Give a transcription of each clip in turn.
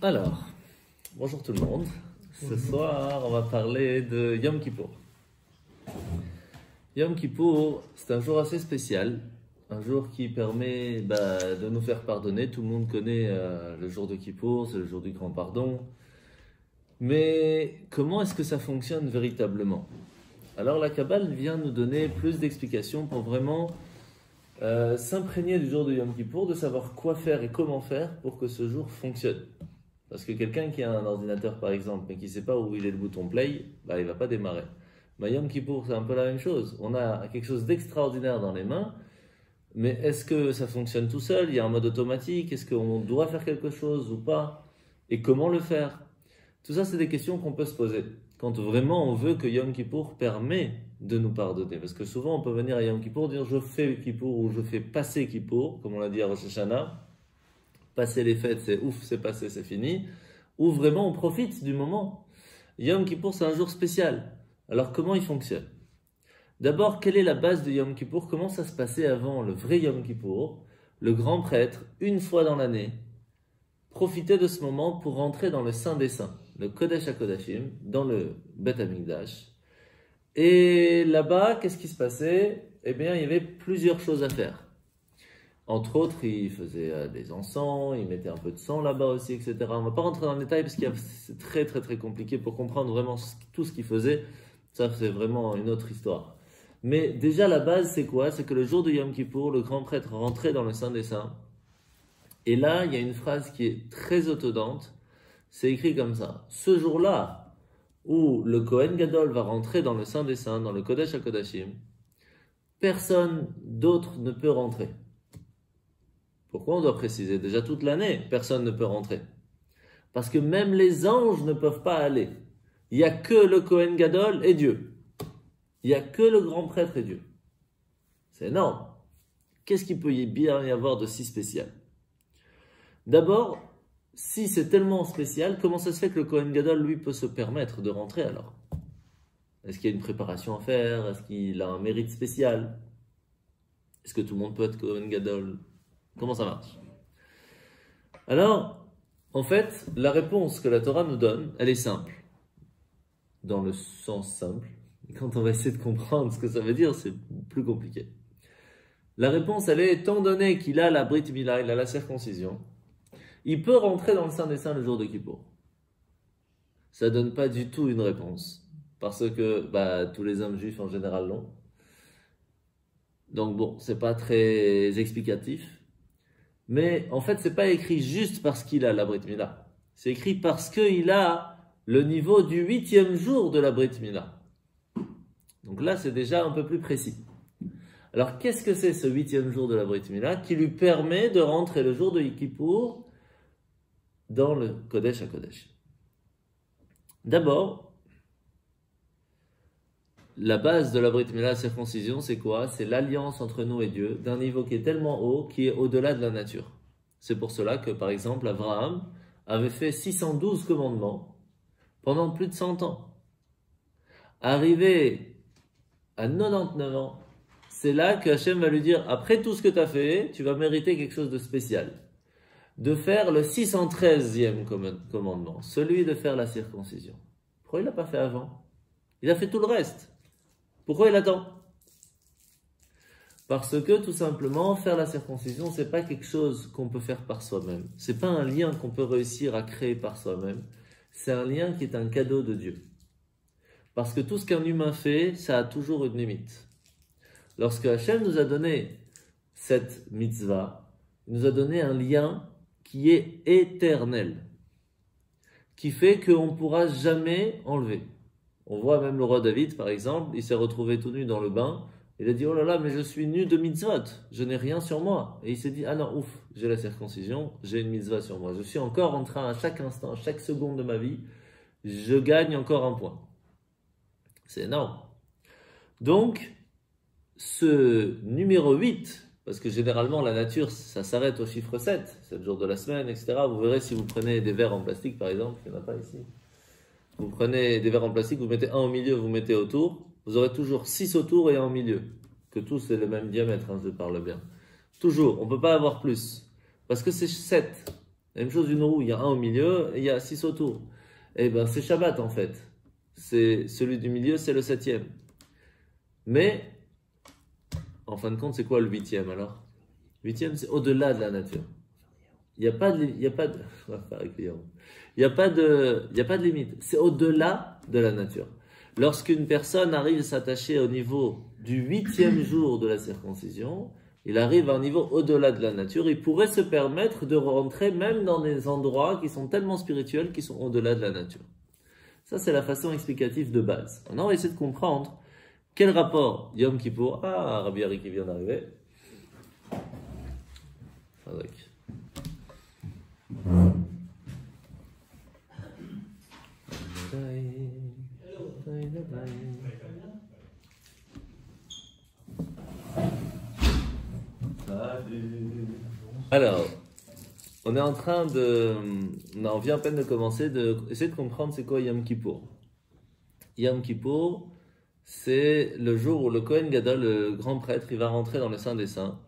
Alors, bonjour tout le monde. Ce soir, on va parler de Yom Kippour. Yom Kippour, c'est un jour assez spécial, un jour qui permet de nous faire pardonner. Tout le monde connaît le jour de Kippour, c'est le jour du grand pardon. Mais comment est-ce que ça fonctionne véritablement? Alors la Kabbale vient nous donner plus d'explications pour vraiment s'imprégner du jour de Yom Kippour, de savoir quoi faire et comment faire pour que ce jour fonctionne. Parce que quelqu'un qui a un ordinateur par exemple, mais qui ne sait pas où il est le bouton play, il ne va pas démarrer. Yom Kippour, c'est un peu la même chose. On a quelque chose d'extraordinaire dans les mains, mais est-ce que ça fonctionne tout seul? Il y a un mode automatique? Est-ce qu'on doit faire quelque chose ou pas? Et comment le faire? Tout ça, c'est des questions qu'on peut se poser quand vraiment on veut que Yom Kippour permet de nous pardonner. Parce que souvent, on peut venir à Yom Kippour dire « je fais Kippour » ou « je fais passer Kippour », comme on l'a dit à Rosh Hashanah. Passer les fêtes, c'est ouf, c'est passé, c'est fini. Ou vraiment, on profite du moment. Yom Kippour, c'est un jour spécial. Alors, comment il fonctionne? D'abord, quelle est la base de Yom Kippour? Comment ça se passait avant le vrai Yom Kippour? Le grand prêtre, une fois dans l'année, profitait de ce moment pour rentrer dans le Saint des Saints, le Kodesh HaKodashim, dans le Bet HaMikdash. Et là-bas, qu'est-ce qui se passait? Eh bien, il y avait plusieurs choses à faire. Entre autres, il faisait des encens, il mettait un peu de sang là-bas aussi, etc. On ne va pas rentrer dans le détail parce que c'est très très très compliqué pour comprendre vraiment tout ce qu'il faisait. Ça, c'est vraiment une autre histoire. Mais déjà, la base, c'est quoi? C'est que le jour de Yom Kippour, le grand prêtre rentrait dans le Saint des Saints. Et là, il y a une phrase qui est très étonnante. C'est écrit comme ça. Ce jour-là, où le Kohen Gadol va rentrer dans le Saint des Saints, dans le Kodesh HaKodashim, personne d'autre ne peut rentrer. Pourquoi on doit préciser? Déjà toute l'année, personne ne peut rentrer. Parce que même les anges ne peuvent pas aller. Il n'y a que le Kohen Gadol et Dieu. Il n'y a que le grand prêtre et Dieu. C'est énorme. Qu'est-ce qu'il peut bien y avoir de si spécial? D'abord, si c'est tellement spécial, comment ça se fait que le Kohen Gadol, lui, peut se permettre de rentrer alors? Est-ce qu'il y a une préparation à faire? Est-ce qu'il a un mérite spécial? Est-ce que tout le monde peut être Kohen Gadol? Comment ça marche? Alors, en fait, la réponse que la Torah nous donne, elle est simple. Dans le sens simple. Et quand on va essayer de comprendre ce que ça veut dire, c'est plus compliqué. La réponse, elle est, étant donné qu'il a la Brit Mila, il a la circoncision, il peut rentrer dans le Saint des Saints le jour de Kippour. Ça ne donne pas du tout une réponse. Parce que tous les hommes juifs en général l'ont. Donc bon, c'est pas très explicatif. Mais en fait, c'est pas écrit juste parce qu'il a la Brit Mila. C'est écrit parce qu'il a le niveau du 8e jour de la Brit Mila. Donc là, c'est déjà un peu plus précis. Alors, qu'est-ce que c'est ce 8e jour de la Brit Mila qui lui permet de rentrer le jour de Kippour dans le Kodesh HaKodesh? D'abord, la base de la Brit Mila, la circoncision, c'est quoi? C'est l'alliance entre nous et Dieu, d'un niveau qui est tellement haut, qui est au-delà de la nature. C'est pour cela que, par exemple, Abraham avait fait 612 commandements pendant plus de 100 ans. Arrivé à 99 ans, c'est là que Hachem va lui dire, après tout ce que tu as fait, tu vas mériter quelque chose de spécial. De faire le 613e commandement, celui de faire la circoncision. Pourquoi il ne l'a pas fait avant? Il a fait tout le reste. Pourquoi il attend? Parce que tout simplement, faire la circoncision, c'est pas quelque chose qu'on peut faire par soi-même. C'est pas un lien qu'on peut réussir à créer par soi-même. C'est un lien qui est un cadeau de Dieu. Parce que tout ce qu'un humain fait, ça a toujours une limite. Lorsque Hachem nous a donné cette mitzvah, il nous a donné un lien qui est éternel, qui fait qu'on ne pourra jamais enlever. On voit même le roi David, par exemple, il s'est retrouvé tout nu dans le bain. Il a dit, oh là là, mais je suis nu de mitzvot, je n'ai rien sur moi. Et il s'est dit, ah non, ouf, j'ai la circoncision, j'ai une mitzvah sur moi. Je suis encore en train, à chaque instant, à chaque seconde de ma vie, je gagne encore un point. C'est énorme. Donc, ce numéro 8, parce que généralement la nature, ça s'arrête au chiffre 7, c'est le jour de la semaine, etc. Vous verrez si vous prenez des verres en plastique, par exemple, il n'y en a pas ici. Vous prenez des verres en plastique, vous mettez un au milieu, vous mettez autour, vous aurez toujours 6 autour et un au milieu. Que tous aient le même diamètre, je parle bien. Toujours, on ne peut pas avoir plus. Parce que c'est 7. La même chose d'une roue, il y a un au milieu et il y a 6 autour. Eh ben, c'est Shabbat en fait. C'est celui du milieu, c'est le 7e. Mais, en fin de compte, c'est quoi le 8e alors? 8e, c'est au-delà de la nature. Il n'y a pas de, il y a pas de, on va faire avec Guillaume. Il n'y a pas de, il y a pas de limite. C'est au-delà de la nature. Lorsqu'une personne arrive à s'attacher au niveau du 8e jour de la circoncision, il arrive à un niveau au-delà de la nature. Il pourrait se permettre de rentrer même dans des endroits qui sont tellement spirituels, qui sont au-delà de la nature. Ça, c'est la façon explicative de base. Maintenant, on va essayer de comprendre quel rapport Yom Kippour. Ah, Rabbi Harry qui vient d'arriver. Avec. Alors, on est en train de... On vient à peine de commencer essayer de comprendre c'est quoi Yom Kippour. Yom Kippour, c'est le jour où le Kohen Gadol, le grand prêtre, il va rentrer dans le Saint des Saints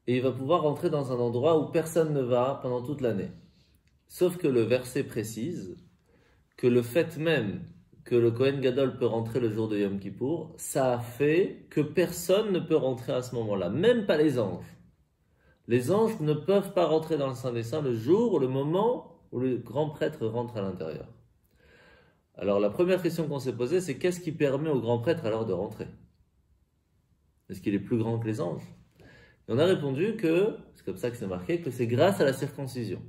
et il va pouvoir rentrer dans un endroit où personne ne va pendant toute l'année. Sauf que le verset précise que le fait même que le Kohen Gadol peut rentrer le jour de Yom Kippour, ça a fait que personne ne peut rentrer à ce moment-là, même pas les anges. Les anges ne peuvent pas rentrer dans le Saint des Saints le jour, le moment où le grand prêtre rentre à l'intérieur. Alors la première question qu'on s'est posée, c'est qu'est-ce qui permet au grand prêtre alors de rentrer? Est-ce qu'il est plus grand que les anges? Et on a répondu que, c'est comme ça que c'est marqué, que c'est grâce à la circoncision.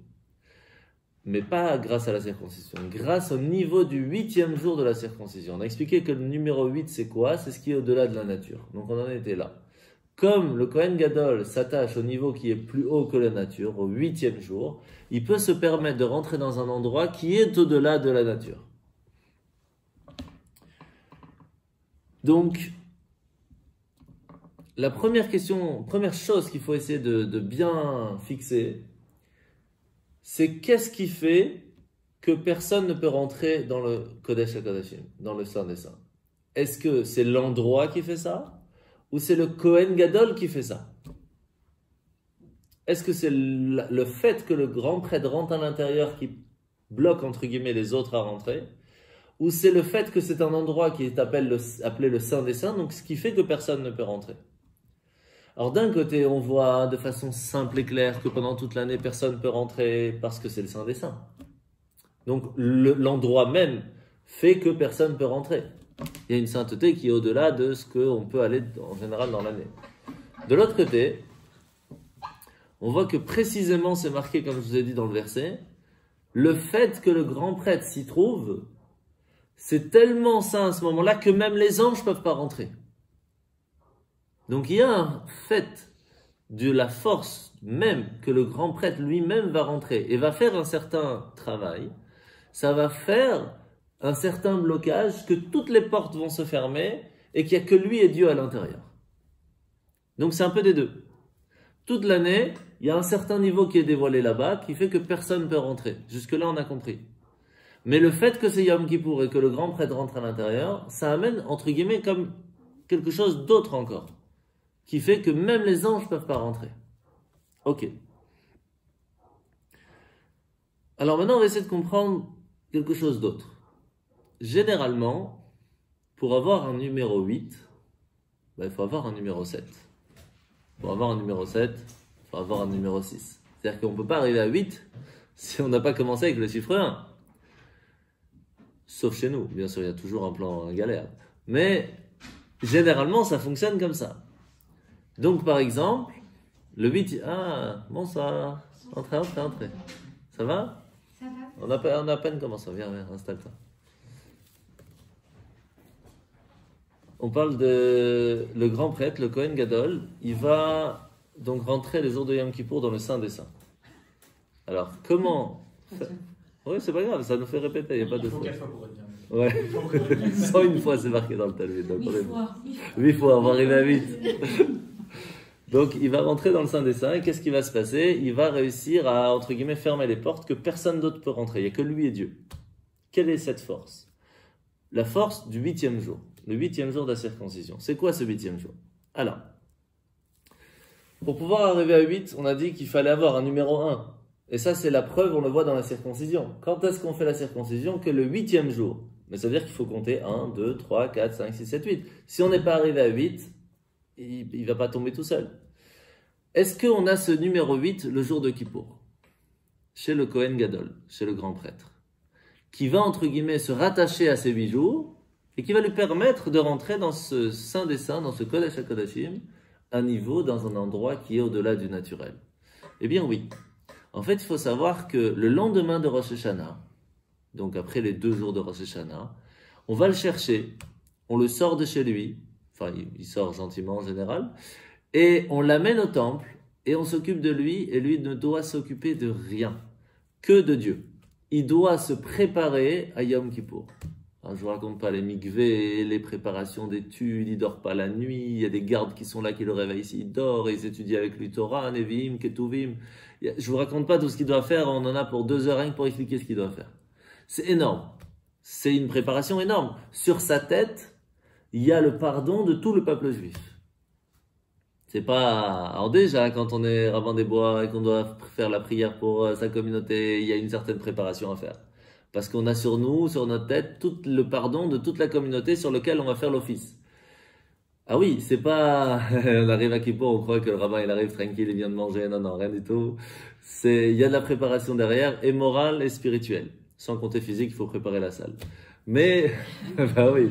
Mais pas grâce à la circoncision, grâce au niveau du 8e jour de la circoncision. On a expliqué que le numéro 8 c'est quoi? C'est ce qui est au-delà de la nature. Donc on en était là. Comme le Kohen Gadol s'attache au niveau qui est plus haut que la nature, au 8e jour, il peut se permettre de rentrer dans un endroit qui est au-delà de la nature. Donc, la première chose qu'il faut essayer de bien fixer, c'est qu'est-ce qui fait que personne ne peut rentrer dans le Kodesh HaKodashim, dans le Saint des Saints? Est-ce que c'est l'endroit qui fait ça? Ou c'est le Kohen Gadol qui fait ça? Est-ce que c'est le fait que le grand prêtre rentre à l'intérieur qui bloque entre guillemets les autres à rentrer? Ou c'est le fait que c'est un endroit qui est appelé le Saint des Saints, donc ce qui fait que personne ne peut rentrer? Alors d'un côté, on voit de façon simple et claire que pendant toute l'année, personne ne peut rentrer parce que c'est le Saint des Saints. Donc l'endroit même fait que personne ne peut rentrer. Il y a une sainteté qui est au-delà de ce qu'on peut aller en général dans l'année. De l'autre côté, on voit que précisément c'est marqué, comme je vous ai dit dans le verset, le fait que le grand prêtre s'y trouve, c'est tellement saint à ce moment-là que même les anges ne peuvent pas rentrer. Donc il y a un fait de la force même que le grand prêtre lui-même va rentrer et va faire un certain travail. Ça va faire un certain blocage, que toutes les portes vont se fermer et qu'il n'y a que lui et Dieu à l'intérieur. Donc c'est un peu des deux. Toute l'année, il y a un certain niveau qui est dévoilé là-bas qui fait que personne ne peut rentrer. Jusque-là, on a compris. Mais le fait que c'est Yom Kippour et que le grand prêtre rentre à l'intérieur, ça amène, entre guillemets, comme quelque chose d'autre encore, qui fait que même les anges ne peuvent pas rentrer. Ok. Alors maintenant, on va essayer de comprendre quelque chose d'autre. Généralement, pour avoir un numéro 8, il faut avoir un numéro 7. Pour avoir un numéro 7, il faut avoir un numéro 6. C'est-à-dire qu'on ne peut pas arriver à 8 si on n'a pas commencé avec le chiffre 1. Sauf chez nous, bien sûr, il y a toujours un plan galère. Mais généralement, ça fonctionne comme ça. Donc, par exemple, le 8... Ah, bonsoir. Entrez. Ça va? Ça va. On a à peine commencé. Viens, installe-toi. On parle de le grand prêtre, le Kohen Gadol. Il va donc rentrer les jours de Yom Kippour dans le Saint des Saints. Alors, comment... Oui, c'est pas grave, ça nous fait répéter, il n'y a pas de fois. Il faut 4 fois pour retenir. Ouais, 101 fois c'est marqué dans le Talmud. 8 fois, on va arriver à 8. Donc, il va rentrer dans le Saint des Saints et qu'est-ce qui va se passer? Il va réussir à, entre guillemets, fermer les portes que personne d'autre peut rentrer. Il n'y a que lui et Dieu. Quelle est cette force? La force du 8e jour. Le 8e jour de la circoncision. C'est quoi ce 8e jour? Alors, pour pouvoir arriver à 8, on a dit qu'il fallait avoir un numéro 1. Et ça, c'est la preuve, on le voit dans la circoncision. Quand est-ce qu'on fait la circoncision? Que le 8e jour. Mais ça veut dire qu'il faut compter 1, 2, 3, 4, 5, 6, 7, 8. Si on n'est pas arrivé à 8, il ne va pas tomber tout seul. Est-ce qu'on a ce numéro 8 le jour de Kippour? Chez le Kohen Gadol, chez le grand prêtre, qui va, entre guillemets, se rattacher à ces 8 jours et qui va lui permettre de rentrer dans ce Saint des Saints, dans ce Kodesh HaKodashim, à niveau, dans un endroit qui est au-delà du naturel. Eh bien oui. En fait, il faut savoir que le lendemain de Rosh Hashanah, donc après les 2 jours de Rosh Hashanah, on va le chercher, on le sort de chez lui, enfin il sort gentiment en général, et on l'amène au temple, et on s'occupe de lui, et lui ne doit s'occuper de rien, que de Dieu. Il doit se préparer à Yom Kippour. Alors, je ne vous raconte pas les mikvés, les préparations d'études, il ne dort pas la nuit, il y a des gardes qui sont là qui le réveillent s'il dort, et ils étudient avec lui Torah, Nevi'im, Ketuvim. Je ne vous raconte pas tout ce qu'il doit faire, on en a pour 2 heures rien que pour expliquer ce qu'il doit faire. C'est énorme. C'est une préparation énorme. Sur sa tête, il y a le pardon de tout le peuple juif. C'est pas... Alors déjà, quand on est rabbin des bois et qu'on doit faire la prière pour sa communauté, il y a une certaine préparation à faire. Parce qu'on a sur nous, sur notre tête, tout le pardon de toute la communauté sur lequel on va faire l'office. Ah oui, c'est pas... on arrive à Kippour, on croit que le rabbin il arrive tranquille, il vient de manger. Non, non, rien du tout. Il y a de la préparation derrière, et morale et spirituelle. Sans compter physique, il faut préparer la salle. Mais... bah oui.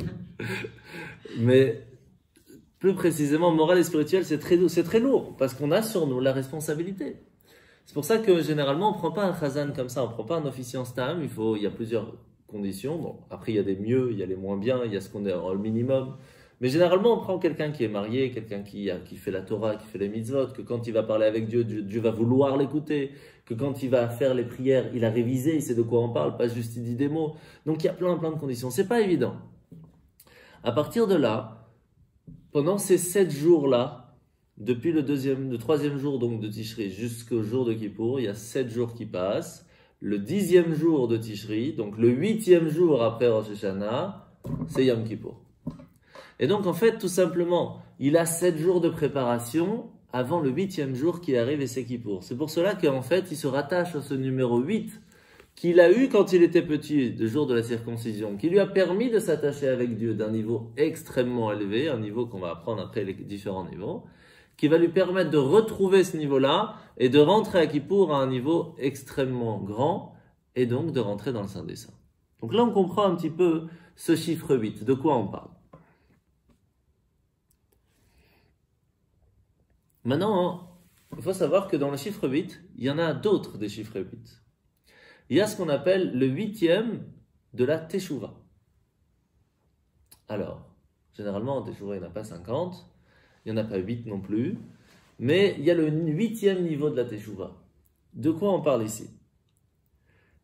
Mais... plus précisément, morale et spirituelle, c'est très lourd, parce qu'on a sur nous la responsabilité. C'est pour ça que généralement, on ne prend pas un chazan comme ça, on ne prend pas un officier en stam, il y a plusieurs conditions. Bon, après, il y a des mieux, il y a les moins bien, il y a ce qu'on est au minimum. Mais généralement, on prend quelqu'un qui est marié, quelqu'un qui fait la Torah, qui fait les mitzvot, que quand il va parler avec Dieu, Dieu va vouloir l'écouter, que quand il va faire les prières, il a révisé, il sait de quoi on parle, pas juste il dit des mots. Donc il y a plein de conditions. C'est pas évident. À partir de là, pendant ces 7 jours-là, depuis le 3e jour donc de Tishri jusqu'au jour de Kippour, il y a 7 jours qui passent. Le 10e jour de Tishri, donc le 8e jour après Rosh Hashanah, c'est Yom Kippour. Et donc en fait, tout simplement, il a 7 jours de préparation avant le 8e jour qui arrive et c'est Kippour. C'est pour cela qu'en fait, il se rattache à ce numéro 8 qu'il a eu quand il était petit, le jour de la circoncision, qui lui a permis de s'attacher avec Dieu d'un niveau extrêmement élevé, un niveau qu'on va apprendre après les différents niveaux, qui va lui permettre de retrouver ce niveau-là et de rentrer à Kippour à un niveau extrêmement grand et donc de rentrer dans le Saint des Saints. Donc là, on comprend un petit peu ce chiffre 8, de quoi on parle. Maintenant, il faut savoir que dans le chiffre 8, il y en a d'autres des chiffres 8. Il y a ce qu'on appelle le 8e de la Teshuvah. Alors, généralement, en Teshuvah, il n'y en a pas 50, il n'y en a pas 8 non plus, mais il y a le 8e niveau de la Teshuvah. De quoi on parle ici?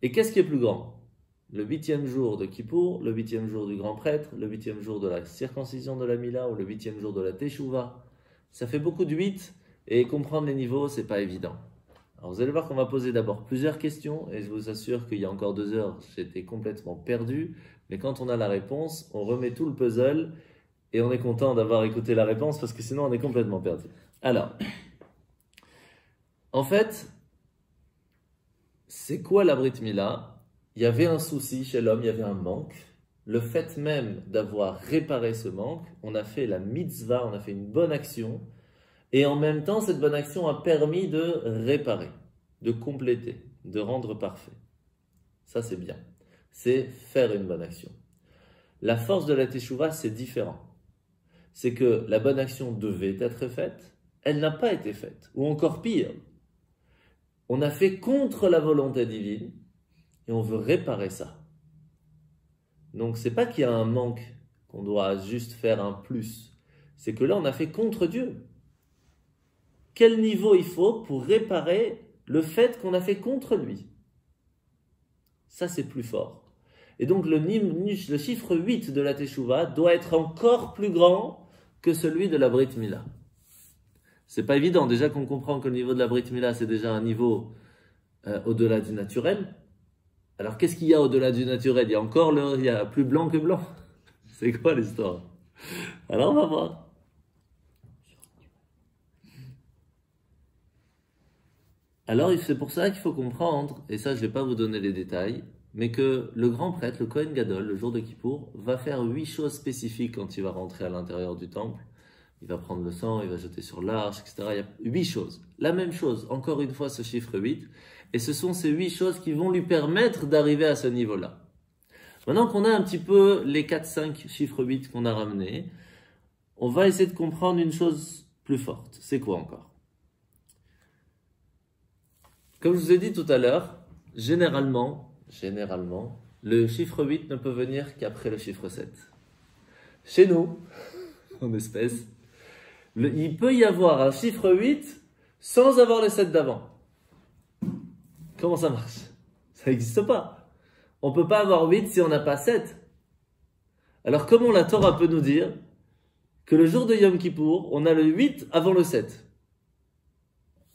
Et qu'est-ce qui est plus grand? Le 8e jour de Kippour, le 8e jour du grand prêtre, le 8e jour de la circoncision de la Mila ou le 8e jour de la Teshuvah. Ça fait beaucoup de 8 et comprendre les niveaux, c'est pas évident. Alors vous allez voir qu'on va poser d'abord plusieurs questions et je vous assure qu'il y a encore 2 heures, j'étais complètement perdu. Mais quand on a la réponse, on remet tout le puzzle et on est content d'avoir écouté la réponse parce que sinon on est complètement perdu. Alors, en fait, c'est quoi la Brit Mila? Il y avait un souci chez l'homme, il y avait un manque. Le fait même d'avoir réparé ce manque, on a fait la mitzvah, on a fait une bonne action. Et en même temps, cette bonne action a permis de réparer, de compléter, de rendre parfait. Ça, c'est bien. C'est faire une bonne action. La force de la Teshuvah, c'est différent. C'est que la bonne action devait être faite, elle n'a pas été faite. Ou encore pire, on a fait contre la volonté divine et on veut réparer ça. Donc, c'est pas qu'il y a un manque, qu'on doit juste faire un plus. C'est que là, on a fait contre Dieu. Quel niveau il faut pour réparer le fait qu'on a fait contre lui? Ça, c'est plus fort. Et donc, le chiffre 8 de la Teshuvah doit être encore plus grand que celui de la Brit Mila. C'est pas évident. Déjà qu'on comprend que le niveau de la Brit Mila, c'est déjà un niveau au-delà du naturel. Alors, qu'est-ce qu'il y a au-delà du naturel? Il y a plus blanc que blanc. C'est quoi l'histoire? Alors, on va voir. Alors c'est pour ça qu'il faut comprendre, et ça je ne vais pas vous donner les détails, mais que le grand prêtre, le Kohen Gadol, le jour de Kippour, va faire 8 choses spécifiques quand il va rentrer à l'intérieur du temple. Il va prendre le sang, il va jeter sur l'arche, etc. Il y a 8 choses. La même chose, encore une fois, ce chiffre 8. Et ce sont ces 8 choses qui vont lui permettre d'arriver à ce niveau-là. Maintenant qu'on a un petit peu les 4-5 chiffres 8 qu'on a ramenés, on va essayer de comprendre une chose plus forte. C'est quoi encore? Comme je vous ai dit tout à l'heure, généralement, le chiffre 8 ne peut venir qu'après le chiffre 7. Chez nous, en espèce, il peut y avoir un chiffre 8 sans avoir les 7 d'avant. Comment ça marche? Ça n'existe pas. On ne peut pas avoir 8 si on n'a pas 7. Alors comment la Torah peut nous dire que le jour de Yom Kippour, on a le 8 avant le 7?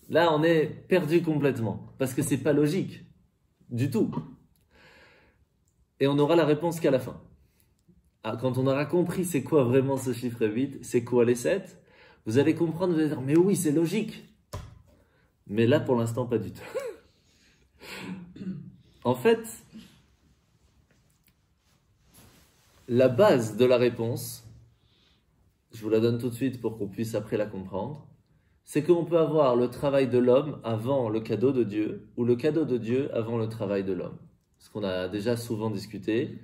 Là, on est perdu complètement, parce que c'est pas logique, du tout. Et on n'aura la réponse qu'à la fin. Quand on aura compris c'est quoi vraiment ce chiffre 8, c'est quoi les 7, vous allez comprendre, vous allez dire, mais oui, c'est logique. Mais là, pour l'instant, pas du tout. En fait, la base de la réponse, je vous la donne tout de suite pour qu'on puisse après la comprendre, c'est qu'on peut avoir le travail de l'homme avant le cadeau de Dieu, ou le cadeau de Dieu avant le travail de l'homme. Ce qu'on a déjà souvent discuté,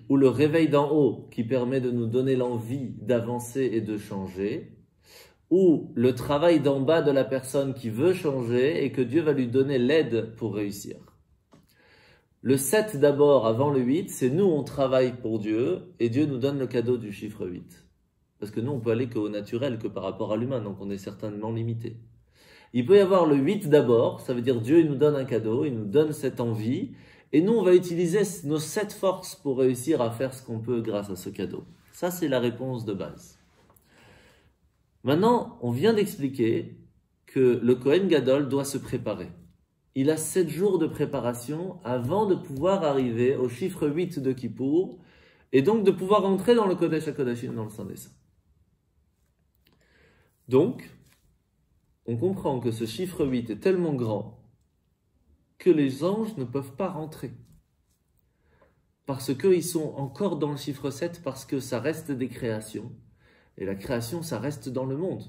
ou le réveil d'en haut qui permet de nous donner l'envie d'avancer et de changer, ou le travail d'en bas de la personne qui veut changer et que Dieu va lui donner l'aide pour réussir. Le 7 d'abord avant le 8, c'est nous on travaille pour Dieu et Dieu nous donne le cadeau du chiffre 8. Parce que nous on peut aller qu'au naturel, que par rapport à l'humain, donc on est certainement limité. Il peut y avoir le 8 d'abord, ça veut dire Dieu il nous donne un cadeau, il nous donne cette envie, et nous on va utiliser nos 7 forces pour réussir à faire ce qu'on peut grâce à ce cadeau. Ça c'est la réponse de base. Maintenant, on vient d'expliquer que le Kohen Gadol doit se préparer. Il a 7 jours de préparation avant de pouvoir arriver au chiffre 8 de Kippour et donc de pouvoir entrer dans le Kodesh HaKodashim, dans le Saint des Saints. Donc, on comprend que ce chiffre 8 est tellement grand que les anges ne peuvent pas rentrer. Parce qu'ils sont encore dans le chiffre 7, parce que ça reste des créations. Et la création, ça reste dans le monde.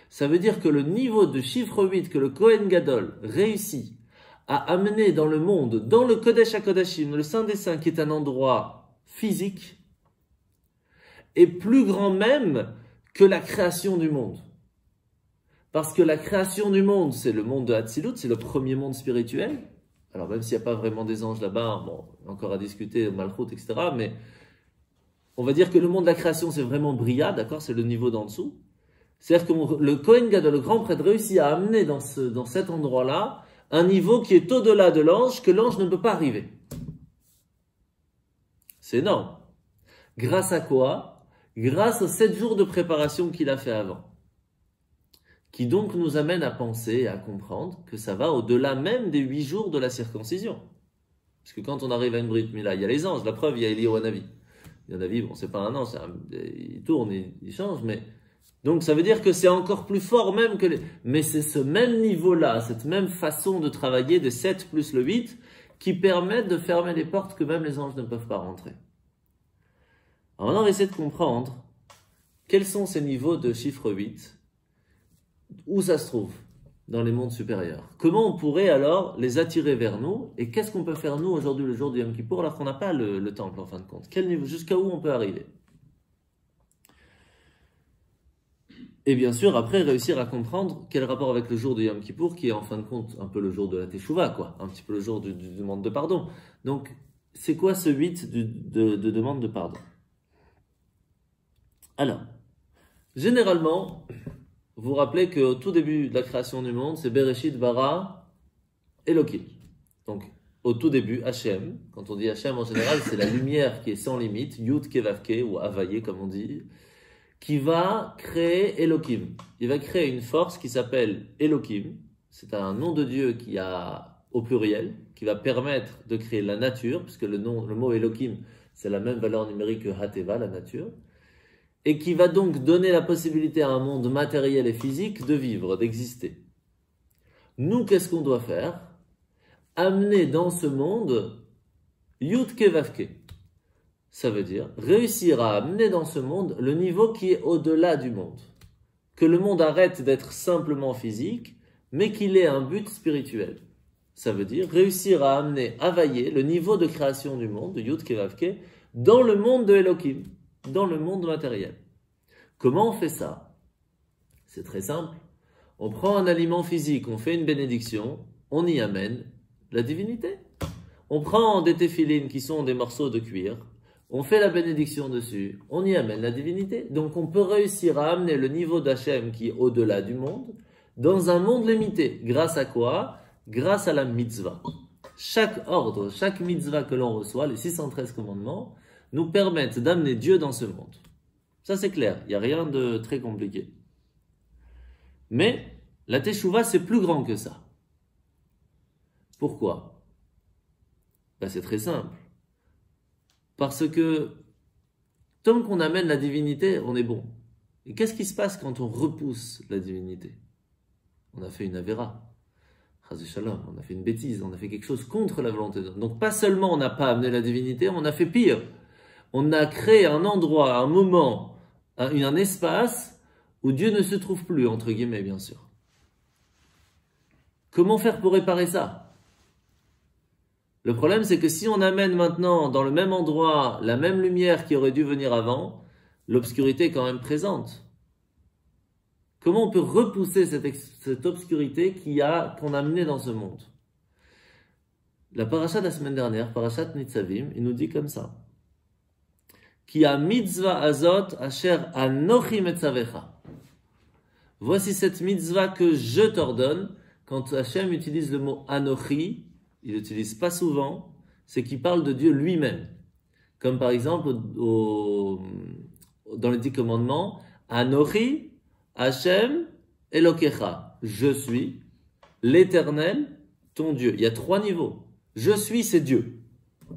Ça veut dire que le niveau de chiffre 8 que le Kohen Gadol réussit à amener dans le monde, dans le Kodesh HaKodashim, le Saint des Saints, qui est un endroit physique, est plus grand même que la création du monde. Parce que la création du monde, c'est le monde de Hatzilut, c'est le premier monde spirituel. Alors même s'il n'y a pas vraiment des anges là-bas, bon, encore à discuter, Malchut, etc., mais on va dire que le monde de la création, c'est vraiment Bria, d'accord? C'est le niveau d'en dessous. C'est-à-dire que le Kohen Gadol, le grand prêtre, réussit à amener dans cet endroit-là un niveau qui est au-delà de l'ange, que l'ange ne peut pas arriver. C'est énorme. Grâce à quoi? Grâce aux 7 jours de préparation qu'il a fait avant. Qui donc nous amène à penser et à comprendre que ça va au-delà même des 8 jours de la circoncision. Parce que quand on arrive à une Brit Mila, il y a les anges, la preuve, il y a Eliyahu Hanavi. Hanavi, bon, c'est pas un ange, il tourne, il change, mais... Donc ça veut dire que c'est encore plus fort même que les... Mais c'est ce même niveau-là, cette même façon de travailler de 7 plus le 8 qui permettent de fermer les portes que même les anges ne peuvent pas rentrer. Alors maintenant on va essayer de comprendre quels sont ces niveaux de chiffre 8, où ça se trouve dans les mondes supérieurs. Comment on pourrait alors les attirer vers nous et qu'est-ce qu'on peut faire nous aujourd'hui le jour du Yom Kippour alors qu'on n'a pas le temple en fin de compte. Quel niveau, jusqu'à où on peut arriver? Et bien sûr, après, réussir à comprendre quel rapport avec le jour de Yom Kippour, qui est en fin de compte un peu le jour de la Teshuvah, quoi, un petit peu le jour de demande de pardon. Donc, c'est quoi ce 8 de demande de pardon? Alors, généralement, vous vous rappelez qu'au tout début de la création du monde, c'est Bereshit bara Elokim. Donc, au tout début, Hachem, quand on dit Hachem en général, c'est la lumière qui est sans limite, Yud Kevavke, ou Havaye comme on dit, qui va créer Elohim. Il va créer une force qui s'appelle Elohim. C'est un nom de Dieu qui a au pluriel, qui va permettre de créer la nature, puisque le mot Elohim, c'est la même valeur numérique que Hateva, la nature, et qui va donc donner la possibilité à un monde matériel et physique de vivre, d'exister. Nous, qu'est-ce qu'on doit faire? Amener dans ce monde Yudke Vavke. Ça veut dire réussir à amener dans ce monde le niveau qui est au-delà du monde. Que le monde arrête d'être simplement physique, mais qu'il ait un but spirituel. Ça veut dire réussir à amener, availler le niveau de création du monde, de Yudke Vavke, dans le monde de Elohim, dans le monde matériel. Comment on fait ça? C'est très simple. On prend un aliment physique, on fait une bénédiction, on y amène la divinité. On prend des téphilines qui sont des morceaux de cuir, on fait la bénédiction dessus, on y amène la divinité. Donc on peut réussir à amener le niveau d'Hachem qui est au-delà du monde, dans un monde limité. Grâce à quoi? Grâce à la mitzvah. Chaque ordre, chaque mitzvah que l'on reçoit, les 613 commandements, nous permettent d'amener Dieu dans ce monde. Ça c'est clair, il n'y a rien de très compliqué. Mais la teshuva c'est plus grand que ça. Pourquoi? C'est très simple. Parce que tant qu'on amène la divinité, on est bon. Et qu'est-ce qui se passe quand on repousse la divinité? On a fait une avéra. On a fait une bêtise, on a fait quelque chose contre la volonté de Dieu. Donc pas seulement on n'a pas amené la divinité, on a fait pire. On a créé un endroit, un moment, un espace où Dieu ne se trouve plus, entre guillemets bien sûr. Comment faire pour réparer ça? Le problème, c'est que si on amène maintenant dans le même endroit la même lumière qui aurait dû venir avant, l'obscurité est quand même présente. Comment on peut repousser cette obscurité qu'on a amenée dans ce monde? La paracha de la semaine dernière, parachat Nitzavim, il nous dit comme ça. Ki a mitzvah azot asher anochi metzavecha. Voici cette mitzvah que je t'ordonne. Quand Hachem utilise le mot anochi, il n'utilise pas souvent, c'est qu'il parle de Dieu lui-même. Comme par exemple dans les 10 commandements, Anochi, Hachem, Elokecha. Je suis l'Éternel, ton Dieu. Il y a 3 niveaux. Je suis, c'est Dieu.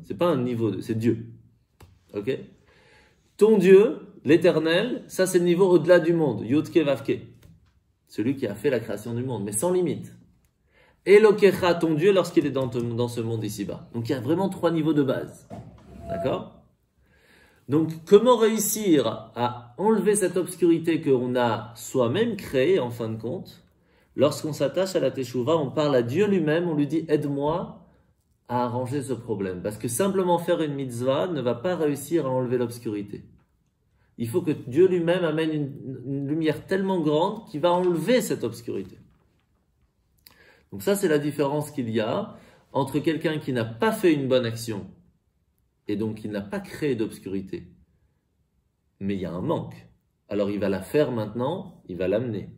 C'est pas un niveau, c'est Dieu. Ok? Ton Dieu, l'Éternel, ça c'est le niveau au-delà du monde. Yudke Vavke. Celui qui a fait la création du monde, mais sans limite. Elokecha, ton Dieu, lorsqu'il est dans ce monde ici-bas. Donc il y a vraiment 3 niveaux de base. D'accord? Donc comment réussir à enlever cette obscurité qu'on a soi-même créée, en fin de compte? Lorsqu'on s'attache à la teshuva, on parle à Dieu lui-même, on lui dit « aide-moi à arranger ce problème ». Parce que simplement faire une mitzvah ne va pas réussir à enlever l'obscurité. Il faut que Dieu lui-même amène une lumière tellement grande qui va enlever cette obscurité. Donc ça, c'est la différence qu'il y a entre quelqu'un qui n'a pas fait une bonne action et donc qui n'a pas créé d'obscurité. Mais il y a un manque. Alors il va la faire maintenant, il va l'amener.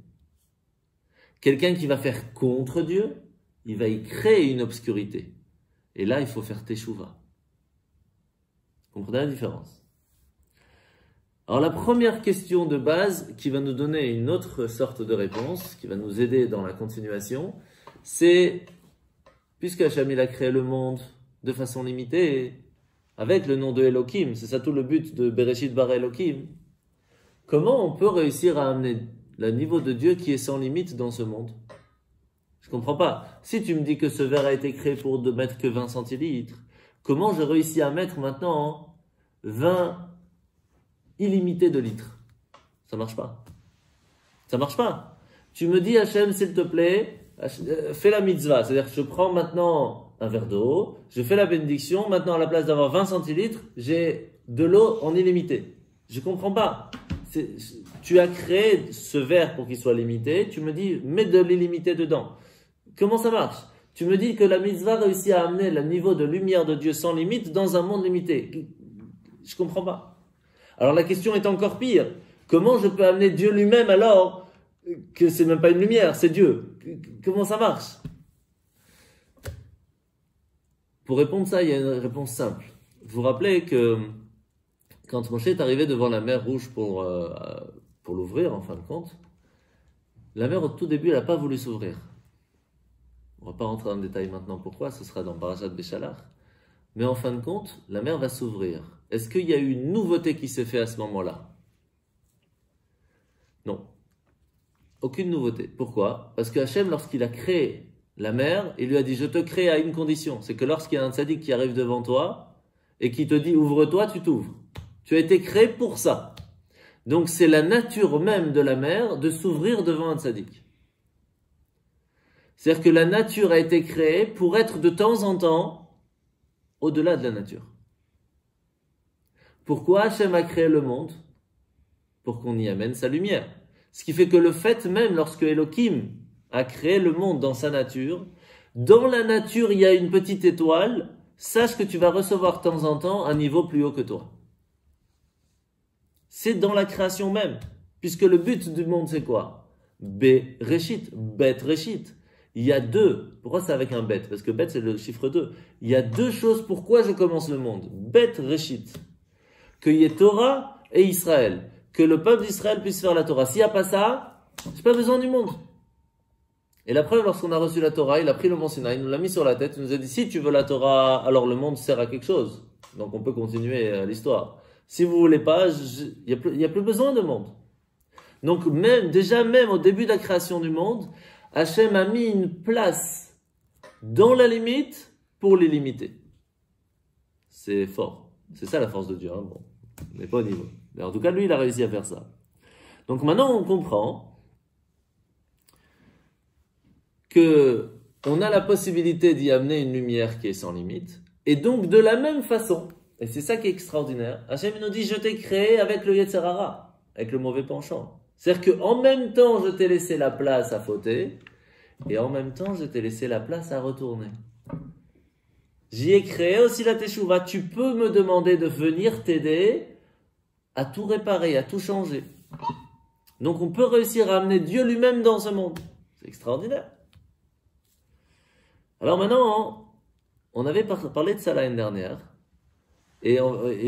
Quelqu'un qui va faire contre Dieu, il va y créer une obscurité. Et là, il faut faire teshuva. Vous comprenez la différence? Alors la première question de base qui va nous donner une autre sorte de réponse, qui va nous aider dans la continuation, c'est, puisque Hachem il a créé le monde de façon limitée, avec le nom de Elohim, c'est ça tout le but de Bereshit bara Elohim, comment on peut réussir à amener le niveau de Dieu qui est sans limite dans ce monde? Je comprends pas. Si tu me dis que ce verre a été créé pour ne mettre que 20 centilitres, comment j'ai réussi à mettre maintenant 20 illimités de litres? Ça marche pas. Ça marche pas. Tu me dis, Hachem, s'il te plaît, fais la mitzvah, c'est-à-dire que je prends maintenant un verre d'eau, je fais la bénédiction, maintenant à la place d'avoir 20 centilitres, j'ai de l'eau en illimité. Je comprends pas. Tu as créé ce verre pour qu'il soit limité, tu me dis, mets de l'illimité dedans. Comment ça marche? Tu me dis que la mitzvah réussit à amener le niveau de lumière de Dieu sans limite dans un monde limité. Je comprends pas. Alors la question est encore pire. Comment je peux amener Dieu lui-même alors que c'est même pas une lumière, c'est Dieu? Comment ça marche? Pour répondre ça, il y a une réponse simple. Vous vous rappelez que quand Moshe est arrivé devant la mer Rouge pour l'ouvrir, en fin de compte, la mer au tout début, elle n'a pas voulu s'ouvrir. On ne va pas rentrer dans le détail maintenant pourquoi, ce sera dans Parashat Béchalach. Mais en fin de compte, la mer va s'ouvrir. Est-ce qu'il y a eu une nouveauté qui s'est faite à ce moment-là? Non. Aucune nouveauté. Pourquoi? Parce que Hachem, lorsqu'il a créé la mère, il lui a dit, je te crée à une condition. C'est que lorsqu'il y a un tzaddik qui arrive devant toi et qui te dit, ouvre-toi, tu t'ouvres. Tu as été créé pour ça. Donc c'est la nature même de la mère de s'ouvrir devant un tzaddik. C'est-à-dire que la nature a été créée pour être de temps en temps au-delà de la nature. Pourquoi Hachem a créé le monde? Pour qu'on y amène sa lumière. Ce qui fait que le fait même, lorsque Elohim a créé le monde dans sa nature, dans la nature il y a une petite étoile, sache que tu vas recevoir de temps en temps un niveau plus haut que toi. C'est dans la création même. Puisque le but du monde c'est quoi? Bereshit, Bet Reshit. Il y a deux. Pourquoi c'est avec un bet? Parce que bet c'est le chiffre 2. Il y a deux choses pourquoi je commence le monde. Bet Reshit. Qu'il y ait Torah et Israël. Que le peuple d'Israël puisse faire la Torah. S'il n'y a pas ça, j'ai pas besoin du monde. Et la preuve, lorsqu'on a reçu la Torah, il a pris le mont Sinaï, il nous l'a mis sur la tête, il nous a dit, si tu veux la Torah, alors le monde sert à quelque chose. Donc on peut continuer l'histoire. Si vous voulez pas, il n'y a plus besoin de monde. Donc déjà même au début de la création du monde, Hachem a mis une place dans la limite pour les limiter. C'est fort. C'est ça la force de Dieu. Hein. Bon, mais pas au niveau. Mais en tout cas, lui, il a réussi à faire ça. Donc maintenant, on comprend que on a la possibilité d'y amener une lumière qui est sans limite. Et donc, de la même façon, et c'est ça qui est extraordinaire, Hachem nous dit, je t'ai créé avec le Yetzer Hara, avec le mauvais penchant. C'est-à-dire qu'en même temps, je t'ai laissé la place à fauter, et en même temps, je t'ai laissé la place à retourner. J'y ai créé aussi la Teshuvah. Tu peux me demander de venir t'aider à tout réparer, à tout changer. Donc on peut réussir à amener Dieu lui-même dans ce monde. C'est extraordinaire. Alors maintenant, on avait parlé de ça l'année dernière, et